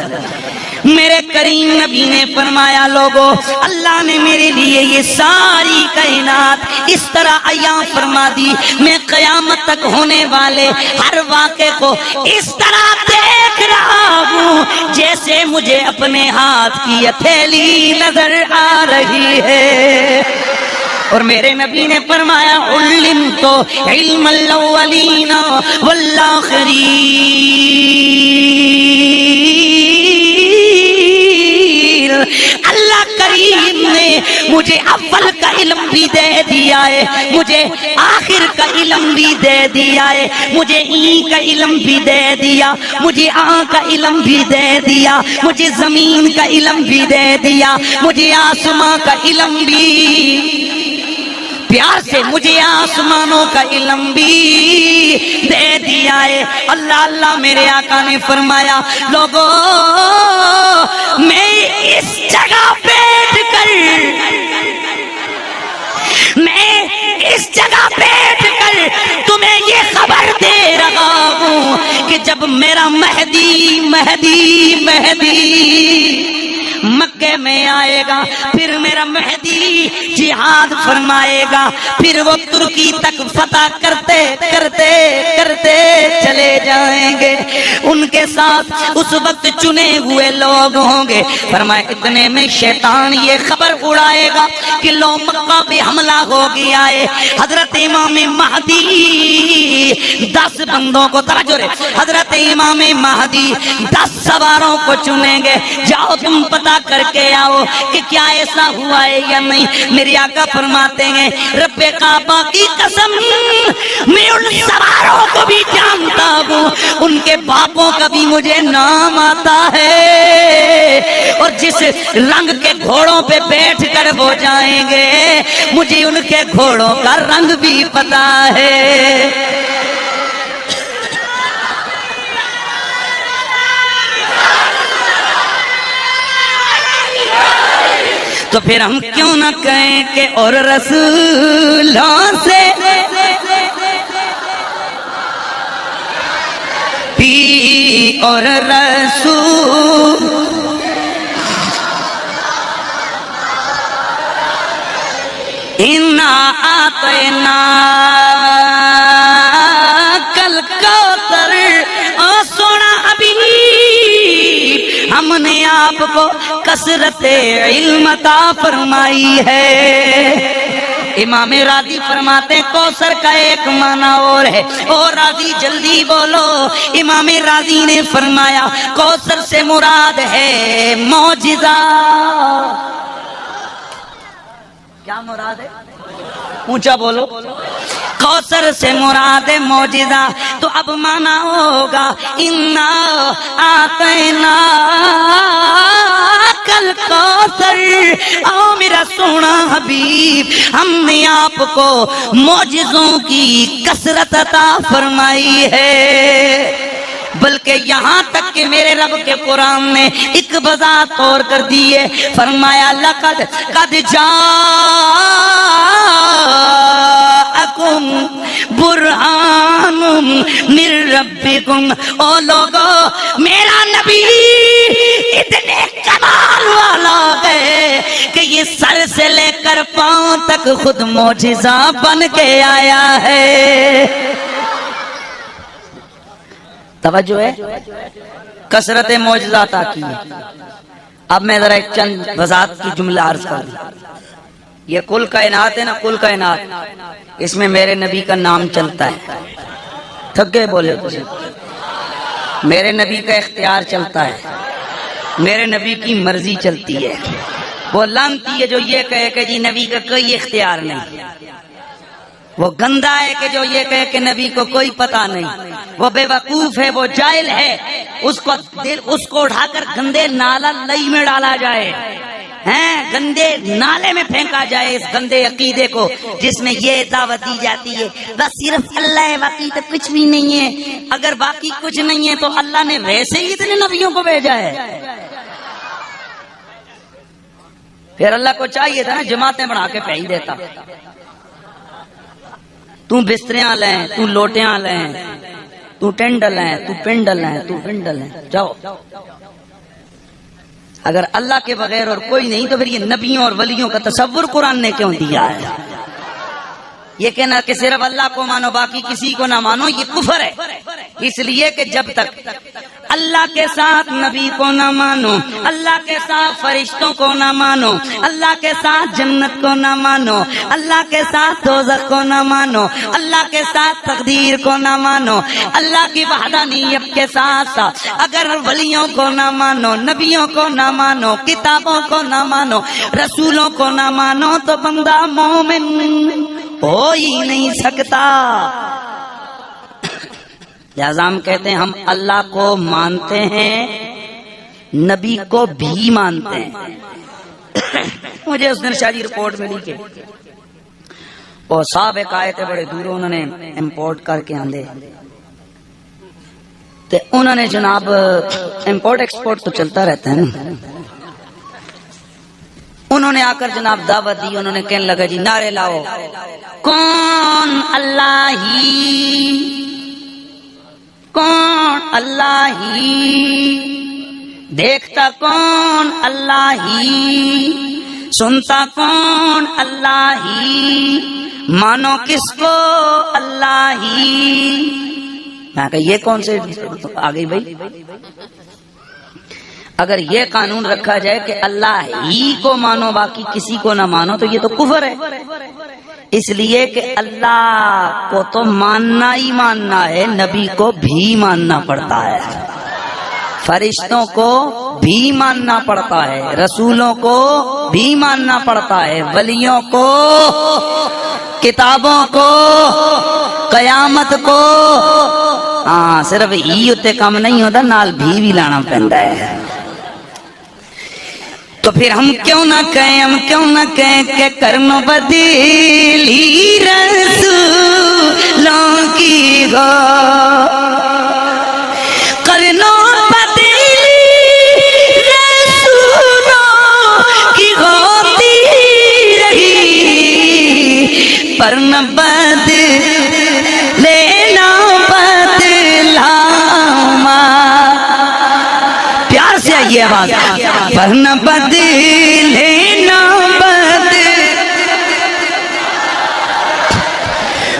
[SPEAKER 1] میرے کریم نبی نے فرمایا لوگو اللہ نے میرے لیے یہ ساری کائنات اس طرح عیاں فرما دی میں قیامت تک ہونے والے ہر واقعے کو اس طرح دیکھ رہا ہوں جیسے مجھے اپنے ہاتھ کی ہتھیلی نظر آ رہی ہے اور میرے نبی نے فرمایا علمت علم الاولین والآخرین اللہ کریم نے مجھے اول کا علم بھی دے دیا ہے، مجھے آخر کا علم بھی دے دیا ہے، مجھے این کا علم بھی دے دیا، مجھے آن کا علم بھی دے دیا، مجھے زمین کا علم بھی دے دیا، مجھے آسمان کا علم بھی، پیار سے مجھے آسمانوں کا علم بھی دے دیا ہے۔ اللہ اللہ میرے آقا نے فرمایا لوگوں میں اس جگہ بیٹھ کر، میں اس جگہ بیٹھ کر تمہیں یہ خبر دے رہا ہوں کہ جب میرا مہدی مہدی مہدی مکے میں آئے گا، پھر میرا مہدی جہاد فرمائے گا، پھر وہ ترکی تک فتح کرتے کرتے کرتے چلے جائیں گے، ان کے ساتھ اس وقت چنے ہوئے لوگ ہوں گے۔ فرمائے اتنے میں شیطان یہ خبر اڑائے گا کہ لو مکہ پہ حملہ ہو گیا ہے، حضرت امام مہدی 10 بندوں کو، توجہ رہے، حضرت امام مہدی 10 سواروں کو چنیں گے، جاؤ تم پتہ کر کے آؤ کہ کیا ایسا ہوا ہے یا نہیں۔ میرے آقا فرماتے ہیں رب کعبہ کی قسم میں ان سواروں کو بھی جانتا ہوں، ان کے باپوں کا بھی مجھے نام آتا ہے، اور جس رنگ کے گھوڑوں پہ بیٹھ کر وہ جائیں گے مجھے ان کے گھوڑوں کا رنگ بھی پتا ہے۔ تو پھر ہم کیوں نہ کہیں کہ اور رسولوں سے بھی اور رسول انا آتینا کل کوثر، او سونا حبیب ہم نے آپ کو کثرت علم عطا فرمائی ہے۔ امام راضی فرماتے ہیں کوثر کا ایک معنی اور ہے، اور راضی جلدی بولو۔ امام راضی نے فرمایا کوثر سے مراد ہے معجزہ۔ کیا مراد ہے؟ اونچا بولو۔ کوثر سے مراد ہے معجزہ، تو اب مانا ہوگا انا آتینا کل کوثر، او میرا سونا حبیب ہم نے آپ کو معجزوں کی کثرت عطا فرمائی ہے۔ بلکہ یہاں تک کہ میرے رب کے قرآن نے ایک وضاحت اور کر دی ہے، فرمایا لقد قد جاءکم برہان من ربکم، او لوگو میرا نبی اتنے کمال والا ہے کہ یہ سر سے لے کر پاؤں تک خود معجزہ بن کے آیا ہے۔ توجہ ہے، کثرت معجزات کی ہے۔ اب میں ذرا ایک چند وضاحت کی جملہ عرض کر دوں۔ یہ کل کائنات ہے نا، کل کائنات، اس میں میرے نبی کا نام چلتا ہے۔ تھک گئے بولے کچھ؟ میرے نبی کا اختیار چلتا ہے، میرے نبی کی مرضی چلتی ہے۔ وہ لعنتی ہے جو یہ کہے کہ جی نبی کا کوئی اختیار نہیں، وہ گندا ہے کہ جو یہ کہے کہ نبی کو کوئی پتہ نہیں، وہ بے وقوف ہے، وہ جاہل ہے، اس کو اٹھا کر گندے نالا لئی میں ڈالا جائے، گندے نالے میں پھینکا جائے اس گندے عقیدے کو جس میں یہ دعوت دی جاتی ہے بس صرف اللہ ہے، باقی تو کچھ بھی نہیں ہے۔ اگر باقی کچھ نہیں ہے تو اللہ نے ویسے ہی اتنے نبیوں کو بھیجا ہے۔ پھر اللہ کو چاہیے تھا نا جماعتیں بنا کے پہی دیتا، تو بستریاں لیں، تو لوٹیاں لیں، تو ٹینڈل ہیں، تو پنڈل ہیں، تو پنڈل ہیں، جاؤ۔ اگر اللہ کے بغیر اور کوئی نہیں تو پھر یہ نبیوں اور ولیوں کا تصور قرآن نے کیوں دیا ہے؟ یہ کہنا کہ صرف اللہ کو مانو باقی کسی کو نہ مانو، یہ کفر ہے، اس لیے کہ جب تک اللہ کے ساتھ نبی کو نہ مانو، اللہ کے ساتھ فرشتوں کو نہ مانو، اللہ کے ساتھ جنت کو نہ مانو، اللہ کے ساتھ دوزخ کو نہ مانو، اللہ کے ساتھ تقدیر کو نہ مانو، اللہ کی وحدانیت کے ساتھ ساتھ اگر ولیوں کو نہ مانو، نبیوں کو نہ مانو، کتابوں کو نہ مانو، رسولوں کو نہ مانو، تو بندہ مومن ہو ہی نہیں سکتا۔ لہذا ہم کہتے ہیں ہم اللہ کو مانتے ہیں، نبی کو بھی مانتے ہیں۔ مجھے اس دن شاہی رپورٹ ملی کہ وہ صاحب ایک آئے تھے بڑے دور، انہوں نے امپورٹ کر کے آندے تو انہوں نے جناب امپورٹ ایکسپورٹ تو چلتا رہتا ہے نا، انہوں نے آ کر جناب دعوت دی، انہوں نے کہنے لگا جی نعرے لاؤ، کون اللہ ہی، کون اللہ ہی، دیکھتا کون اللہ ہی، سنتا کون اللہ ہی، مانو کس کو اللہ ہی۔ میں کہا یہ کون سے آ گئی بھائی؟ اگر یہ قانون رکھا جائے کہ اللہ ہی کو مانو باقی کسی کو نہ مانو تو یہ تو کفر ہے، اس لیے کہ اللہ کو تو ماننا ہی ماننا ہے، نبی کو بھی ماننا پڑتا ہے، فرشتوں کو بھی ماننا پڑتا ہے، رسولوں کو بھی ماننا پڑتا ہے، ولیوں کو، کتابوں کو، قیامت کو۔ ہاں صرف ہی اتے کام نہیں ہوتا، نال بھی لانا پڑتا ہے۔ تو پھر ہم کیوں نہ کہیں، ہم کیوں نہ کہیں کہ کرم بدلی رسولوں کی ہو، کرنوں بدلی رسولوں کی ہوتی رہی، پر نہ بدلینا بدلاما، پیار سے آئیے آواز، پر نہ بدلینا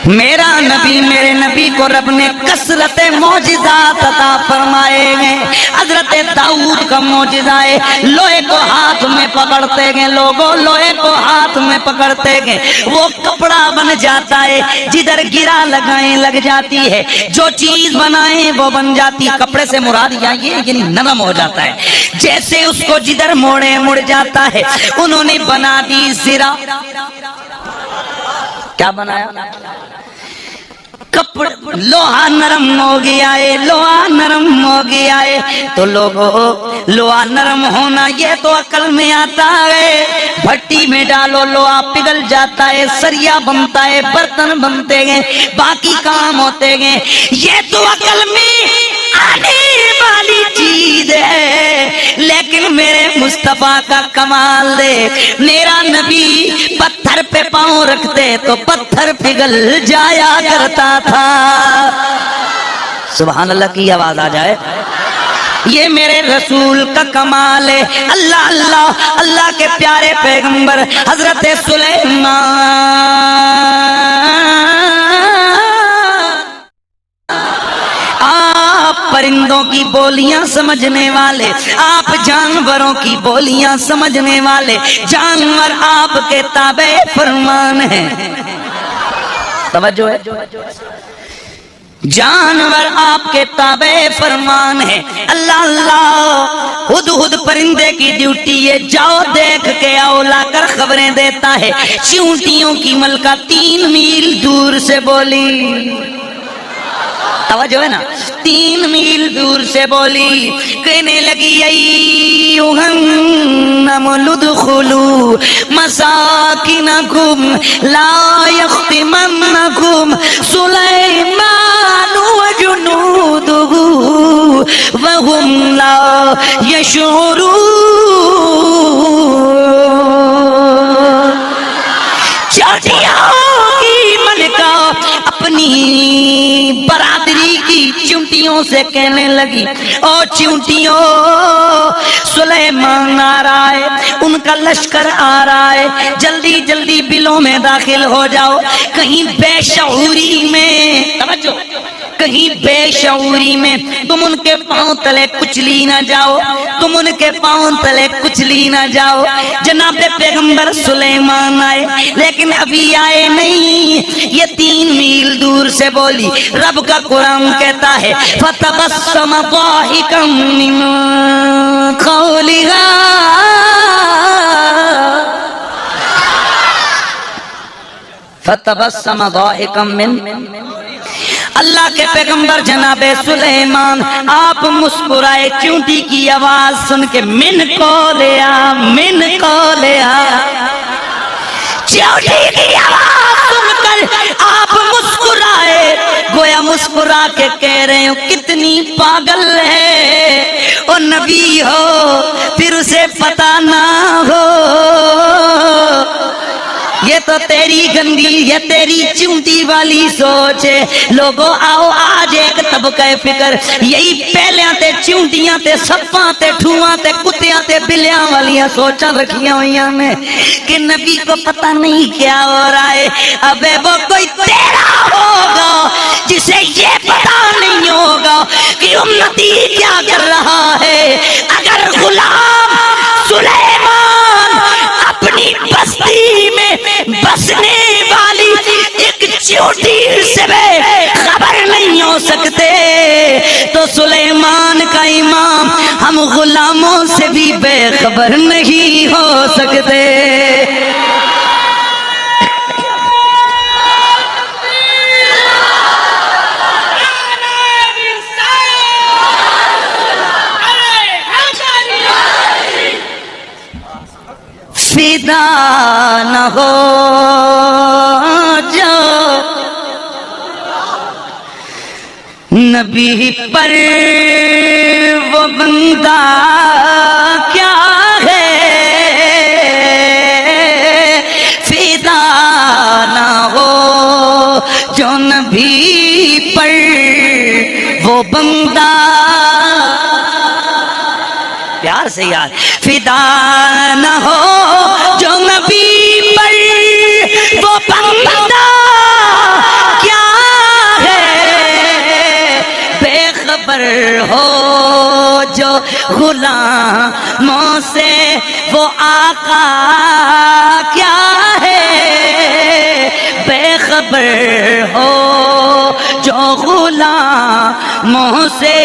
[SPEAKER 1] میرا نبی، میرے نبی کو رب نے کثرت معجزات عطا فرمائے ہیں۔ حضرت داؤد کا معجزہ ہے، لوہے کو ہاتھ میں پکڑتے گئے، لوگوں لوہے کو ہاتھ میں پکڑتے گئے، وہ کپڑا بن جاتا ہے، جدھر گرا لگائیں لگ جاتی ہے، جو چیز بنائیں وہ بن جاتی ہے۔ کپڑے سے مراد یہ یعنی نرم ہو جاتا ہے، جیسے اس کو جدھر موڑے مڑ جاتا ہے۔ انہوں نے بنا دی زرا، کیا بنایا؟ لوہا نرم ہو گیا ہے، لوہا نرم ہو گیا ہے۔ تو لوگوں لوہا نرم ہونا یہ تو عقل میں آتا ہے، بھٹی میں ڈالو لوہا پگھل جاتا ہے، سریا بنتا ہے، برتن بنتے گئے، باقی کام ہوتے گئے، یہ تو عقل میں آنے والی چیز ہے۔ لیکن میرے مصطفیٰ کا کمال دے، میرا نبی پتھر پہ پاؤں رکھتے تو پتھر پگھل جایا کرتا تھا۔ سبحان اللہ کی آواز آ جائے۔ یہ میرے رسول کا کمال ہے۔ اللہ اللہ اللہ کے پیارے پیغمبر حضرت سلیمان، آپ پرندوں کی بولیاں سمجھنے والے، آپ جانوروں کی بولیاں سمجھنے والے، جانور آپ کے تابع فرمان ہیں۔ توجہ ہے، جانور آپ کے تابع فرمان ہے۔ اللہ اللہ ہدہد پرندے کی ڈیوٹی ہے، جاؤ دیکھ کے آؤ، لا کر خبریں دیتا ہے۔ چیونٹیوں کی ملکہ 3 میل دور سے بولی، توجہ ہے نا، 3 میل دور سے بولی، کہنے لگی ایوہ النمل ادخلوا مساکنکم لا یختمنکم سلیمان وجنودہ وہم لا یشعرون۔ چڑیوں کی ملکہ اپنی برادری کی چمٹی چیونٹیوں سے کہنے لگی او چیونٹیوں سلیمان آ رہا ہے، ان کا لشکر آ رہا ہے، جلدی جلدی بلوں میں داخل ہو جاؤ، کہیں بے شعوری میں توجہ کہیں بے شعوری میں تم ان کے پاؤں تلے کچلی نہ جاؤ، تم ان کے پاؤں تلے کچلی نہ جاؤ۔ جناب پیغمبر سلیمان آئے لیکن ابھی آئے نہیں، یہ 3 میل دور سے بولی۔ رب کا قرآن کہتا ہے فَتَبَسَّمَ ضَاحِكًا مِّن قَوْلِهَا، فَتَبَسَّمَ ضَاحِكًا مِّن، اللہ کے پیغمبر جناب سلیمان آپ مسکرائے، چونٹی کی آواز سن کے من کو لیا، من کو لیا، چونٹی کی آواز سن کر آپ مسکرائے، گویا مسکرا کے کہہ رہے ہو کتنی پاگل ہے، اور نبی ہو پھر اسے پتہ نہ ہو، یہ تو تیری گندی، یہ تیری چونٹی والی سوچ ہے۔ لوگوں آؤ آج ایک طبقہ فکر یہی پہلیاں تے چونٹیاں تے سپاں تے ٹھواں تے کتیاں تے بلیاں والیاں سوچاں رکھیاں ہوئیاں میں کہ نبی کو پتہ نہیں کیا ہو رہا ہے۔ ابے وہ کوئی تیرا ہوگا جسے یہ پتہ نہیں ہوگا کہ امتی کیا کر رہا ہے۔ اگر غلام سلیمان اپنی بستی میں بسنے والی ایک چیونٹی سے بے خبر نہیں ہو سکتے تو سلیمان کا امام ہم غلاموں سے بھی بے خبر نہیں ہو سکتے۔ فدا نہ ہو جو نبی پر وہ بندہ کیا ہے، فدا نہ ہو جو نبی پر وہ بندہ، پیار سے یار، فدا نہ ہو جو نبی پر وہ بندہ کیا ہے، بے خبر ہو جو غلاموں سے وہ آقا کیا ہے، بے خبر ہو جو غلاموں سے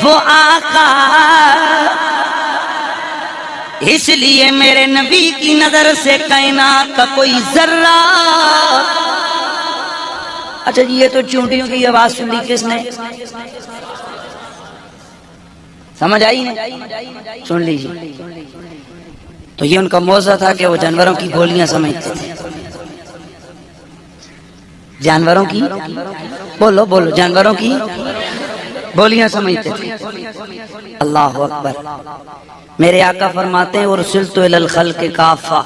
[SPEAKER 1] وہ آقا۔ اس لیے میرے نبی کی نظر سے کائنات کا کوئی ذرہ، اچھا جی یہ تو چونٹیوں کی آواز سن لی کس نے، سمجھ آئی نہیں، سن لیجیے۔ تو یہ ان کا موضوع تھا کہ وہ جانوروں کی بولیاں سمجھتے تھے، جانوروں کی بولو بولو جانوروں کی بولیاں سمجھتے تھے۔ اللہ اکبر۔ میرے آقا فرماتے ہیں ارسلت الی الخلق کافہ،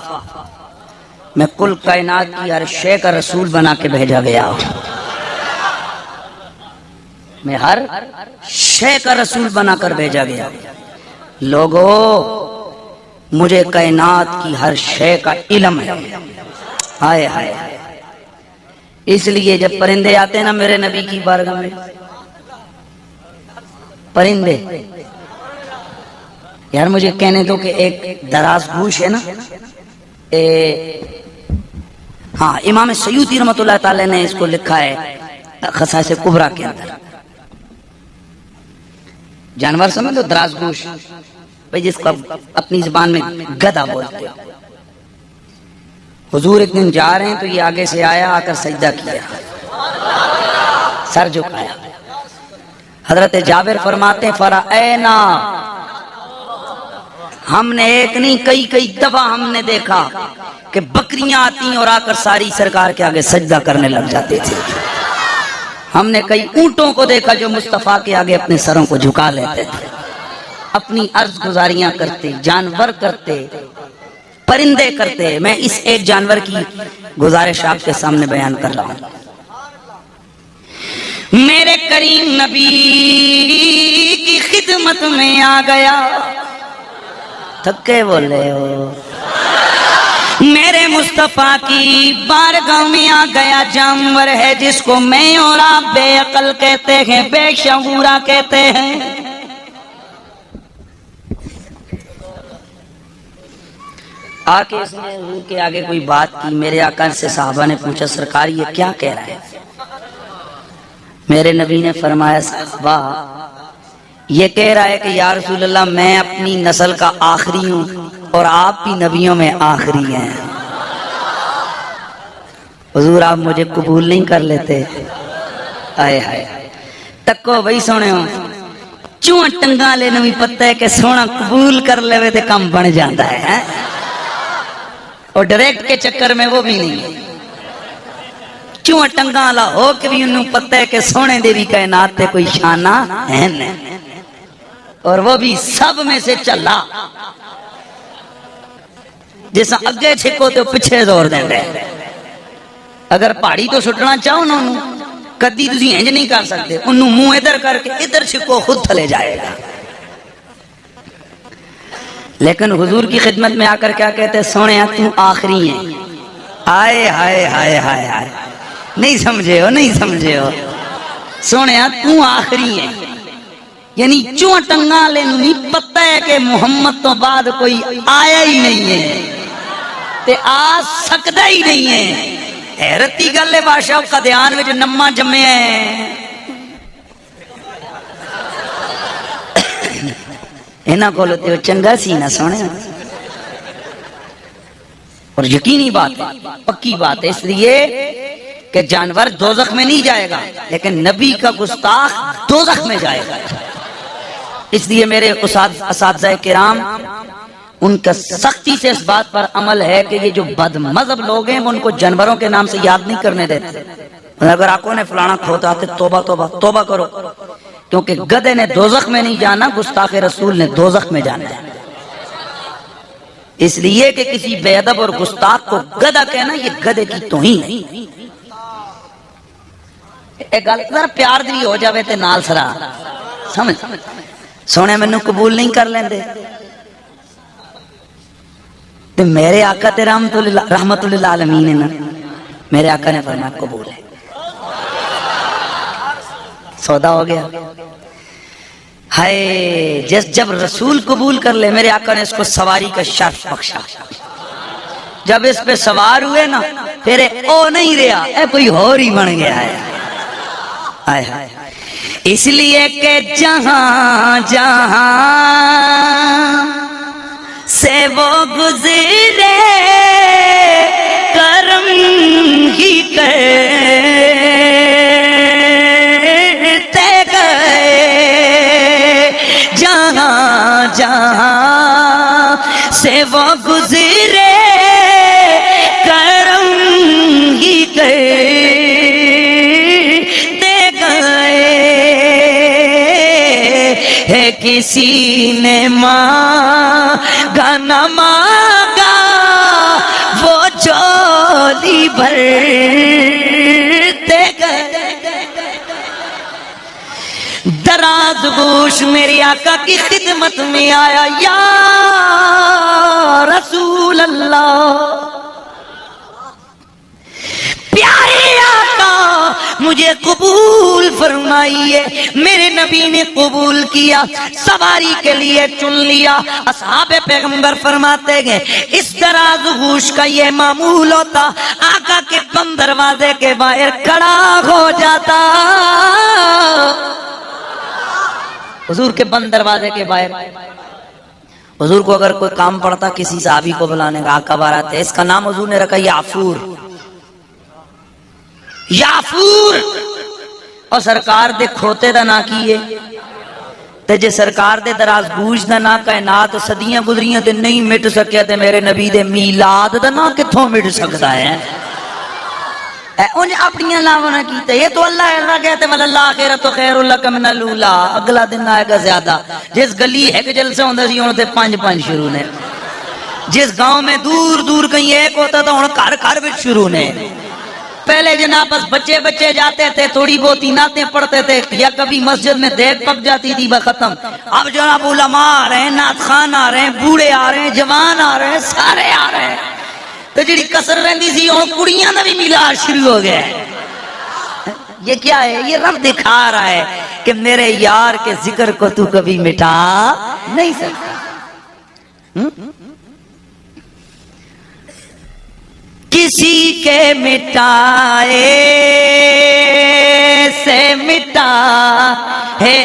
[SPEAKER 1] میں کل کائنات کی ہر شے کا رسول بنا کے بھیجا گیا ہوں، میں ہر شے کا رسول بنا کر بھیجا گیا۔ لوگوں مجھے کائنات کی ہر شے کا علم ہے، ہائے ہائے۔ اس لیے جب پرندے آتے ہیں نا میرے نبی کی بارگاہ میں، پرندے، یار مجھے کہنے دو کہ ایک دراز گوش ہے نا، ہاں امام سیوطی رحمۃ اللہ تعالی نے اس کو لکھا ہے خصائص کبریٰ کے اندر، جانور سمجھ لو دراز گوش، بھئی جس کو اپنی زبان میں گدھا بولتے ہیں۔ حضور ایک دن جا رہے ہیں تو یہ آگے سے آیا، آ کر سجدہ کیا، سر جھکایا۔ حضرت جابر فرماتے ہیں فرأینا، ہم نے ایک نہیں کئی دفعہ ہم نے دیکھا کہ بکریاں آتی اور آ کر ساری سرکار کے آگے سجدہ کرنے لگ جاتے تھے۔ ہم نے کئی اونٹوں کو دیکھا جو مصطفیٰ کے آگے اپنے سروں کو جھکا لیتے تھے، اپنی عرض گزاریاں کرتے، جانور کرتے، پرندے کرتے۔ میں اس ایک جانور کی گزارش آپ کے سامنے بیان کر رہا ہوں۔ میرے کریم نبی کی خدمت میں آ گیا. تھکے بولے ہو. میرے مصطفیٰ کی بارگاہ میں آ گیا جانور ہے جس کو میں اور آپ بے عقل کہتے ہیں، بے شعورا کہتے ہیں. آ کے اس نے حضور کے آگے کوئی بات کی. میرے آقا سے صحابہ نے پوچھا سرکار یہ کیا کہہ رہا ہے؟ میرے نبی نے فرمایا صحابہ یہ کہہ رہا ہے کہ یا رسول اللہ میں اپنی نسل کا آخری ہوں اور آپ بھی نبیوں میں آخری ہیں. حضور آپ مجھے قبول نہیں کر لیتے؟ آئے ہائے تکو بھائی سونے ہو چون ٹنگا لینے بھی پتہ ہے کہ سونا قبول کر لے تے کم بن جاتا ہے اور ڈائریکٹ کے چکر میں وہ بھی نہیں. کیوں ٹنگا لا ہو کہ بھی انہوں پتہ ہے کہ سونے دے بھی کائنات تے کوئی شانہ ہے اور وہ بھی سب میں سے چلا جیسا اگے چھکو تو پچھے زور دیں گے. اگر پہاڑی تو سٹنا چاہو نا انہوں کدی تسی انج نہیں کر سکتے. انہوں منہ ادھر کر کے ادھر چھکو خود تھلے جائے گا. لیکن حضور کی خدمت میں آ کر کیا کہتے ہیں؟ سونے تو آخری ہیں. آئے ہائے ہائے ہائے ہائے نہیں سمجھے ہو نہیں سمجھے ہو. سونے تو آخری ہیں یعنی چون ٹنگا لے نہیں پتہ ہے کہ محمد تو بعد کوئی آیا ہی نہیں ہے تے آ سکتا ہی نہیں ہے. حیرتی گل ہے بادشاہ قدیان وچ نما جمے ہیں. انہاں کول تے چنگا سی نہ سونے. اور یقینی بات ہے پکی بات ہے اس لیے کہ جانور دوزخ میں نہیں جائے گا لیکن نبی کا گستاخ دوزخ میں جائے گا. اس لیے میرے اساتذہ کرام ان کا سختی سے اس بات پر عمل ہے کہ یہ جو بد مذہب لوگ ہیں وہ ان کو جانوروں کے نام سے یاد نہیں کرنے دیتے. اگر آنکھوں نے فلانا کھوتا آتے توبہ توبہ توبہ کرو کیونکہ گدے نے دوزخ میں نہیں جانا گستاخ رسول نے دوزخ میں جانا ہے. اس لیے کہ کسی بے ادب اور گستاخ کو گدھا کہنا یہ گدھے کی توہین ہے. ایک گل ذرا پیار دی ہو جاوے تے نال سرا سمجھ سونے مینوں قبول نہیں کر لیندے تے میرے آقا تے رحمت للعالمین ہے نا. میرے آقا نے فرمایا قبول ہے. سودا ہو گیا. ہائے جب رسول قبول کر لے میرے آقا نے اس کو سواری کا شرف بخشا. جب اس پہ سوار ہوئے نا پھر او نہیں رہا اے کوئی اور ہی بن گیا ہے. اس لیے کہ جہاں جہاں سے وہ گزرے کرم ہی کرتے گئے. جہاں جہاں سے وہ گزرے کرم ہی کرتے گئے. ہے کسی نے مانگا نہ مانگا وہ جھولی بھرتے گئے. دراز گوش میری آقا کی خدمت میں آیا یا رسول اللہ پیارے آقا مجھے قبول فرمائیے. میرے نبی نے قبول کیا سواری کے لیے چن لیا. اصحاب پیغمبر فرماتے گئے اس دراز گوش کا یہ معمول ہوتا آقا کے بند دروازے کے باہر کھڑا ہو جاتا. حضور کے بند دروازے کے باہر حضور کو اگر کوئی کام پڑتا کسی صحابی کو بلانے کا آقا بارات ہے اس کا نام حضور نے رکھا یافور. یافور اور سرکار دے کھوتے دا نا کیے تے جے سرکار دے دراز گوش دا نا کائنات صدیاں گزریاں تے نہیں مٹ سکیا تے میرے نبی دے میلاد دا نا کتھوں مٹ سکتا ہے. انہیں اپنی لاونا کیتا یہ تو اللہ اللہ کہتے ہیں اللہ آخرت و خیر اللہ کا من الاولا. اگلا دن آئے گا زیادہ. جس گلی ایک جلسے ہوندے سی ہونے تے 5 شروع نے. جس گاؤں میں دور دور کہیں ایک ہوتا تو ہونے کار وچ شروع نے. پہلے جناب بس بچے بچے جاتے تھے، تھوڑی بہت نعتیں پڑھتے تھے، یا کبھی مسجد میں دیگ پک جاتی تھی بس ختم. اب جناب علماء آ رہے ہیں، نعت خوان آ رہے ہیں، بوڑھے آ رہے ہیں، جوان آ رہے ہیں، سارے آ رہے ہیں. تو جڑی کسر رہندی سی ہن کڑیاں دا بھی میلاد شروع ہو گیا ہے. یہ کیا ہے؟ یہ رب دکھا رہا ہے کہ میرے یار کے ذکر کو تو کبھی مٹا نہیں سکتا. کسی کے مٹائے سے مٹا ہے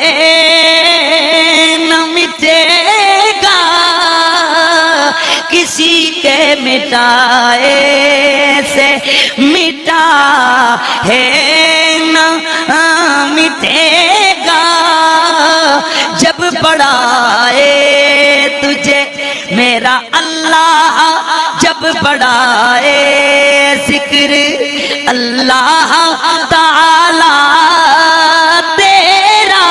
[SPEAKER 1] نہ مٹے گا، کسی کے مٹائے سے مٹا ہے نہ مٹے گا. جب بڑھائے تجھے میرا اللہ، جب بڑھائے ذکر اللہ تعالی تیرا،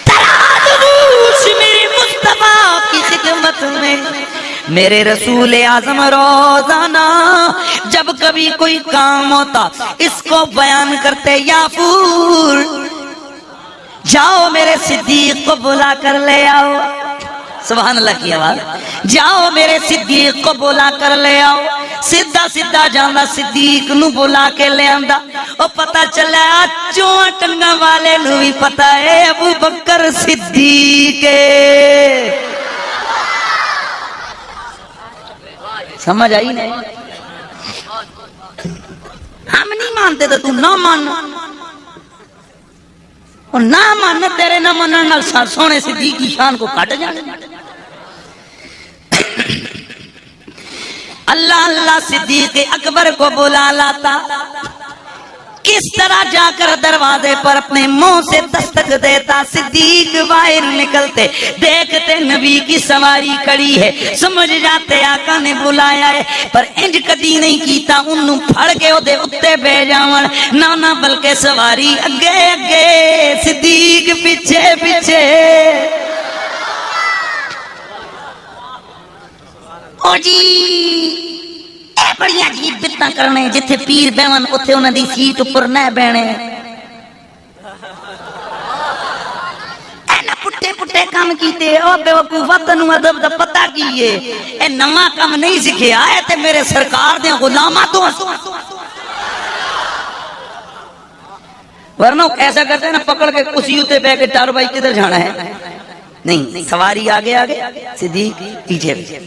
[SPEAKER 1] تراجوش میرے مصطفیٰ کی خدمت میں میرے رسول اعظم روزانہ جب کبھی کوئی کام ہوتا اس کو بیان کرتے، یا پور جاؤ میرے صدیق کو بلا کر لے آؤ. سبحان اللہ کی آواز. جاؤ میرے صدیق کو بلا کر لے آؤ. سیدھا سیدھا جانا صدیق نو بلا کے لے آندا. او پتہ چلا چواں ٹنگاں والے نو بھی پتہ ہے ابو بکر صدیق ہے. سمجھ آئی نہیں؟ ہم نہیں مانتے تو نہ مان، اور نہ مان تیرے نہ منن نال سونے صدیق کی شان کو کٹ جانے. اللہ اللہ صدیق اکبر کو بلا لاتا. کس طرح جا کر دروازے پر اپنے منہ سے دستک دیتا. صدیق باہر نکلتے دیکھتے نبی کی سواری کڑی ہے، سمجھ جاتے آقا نے بلایا ہے. پر انج کدی نہیں کیتا انہوں پھڑ کے اودے اتے بہ جاون، نہ بلکہ سواری اگے اگے صدیق پیچھے پیچھے. او جی اے بڑی عجیب بتاں کرنے، جتھے پیر بیون اتھے انہاں دی سیٹ اوپر نہ بہنے. اے نہ پٹھے پٹھے کام کیتے. او بے وقوف تینوں ادب دا پتہ کی ہے؟ اے نواں کام نہیں سکھیا، اے تے میرے سرکار دے غلاماں تو ورنہ ایسا کرتے ہیں نا پکڑ کے کسی تے بہ کے ٹر بھائی کدھر جانا ہے. نہیں، سواری آگے آگے صدیق پیچھے پیچھے.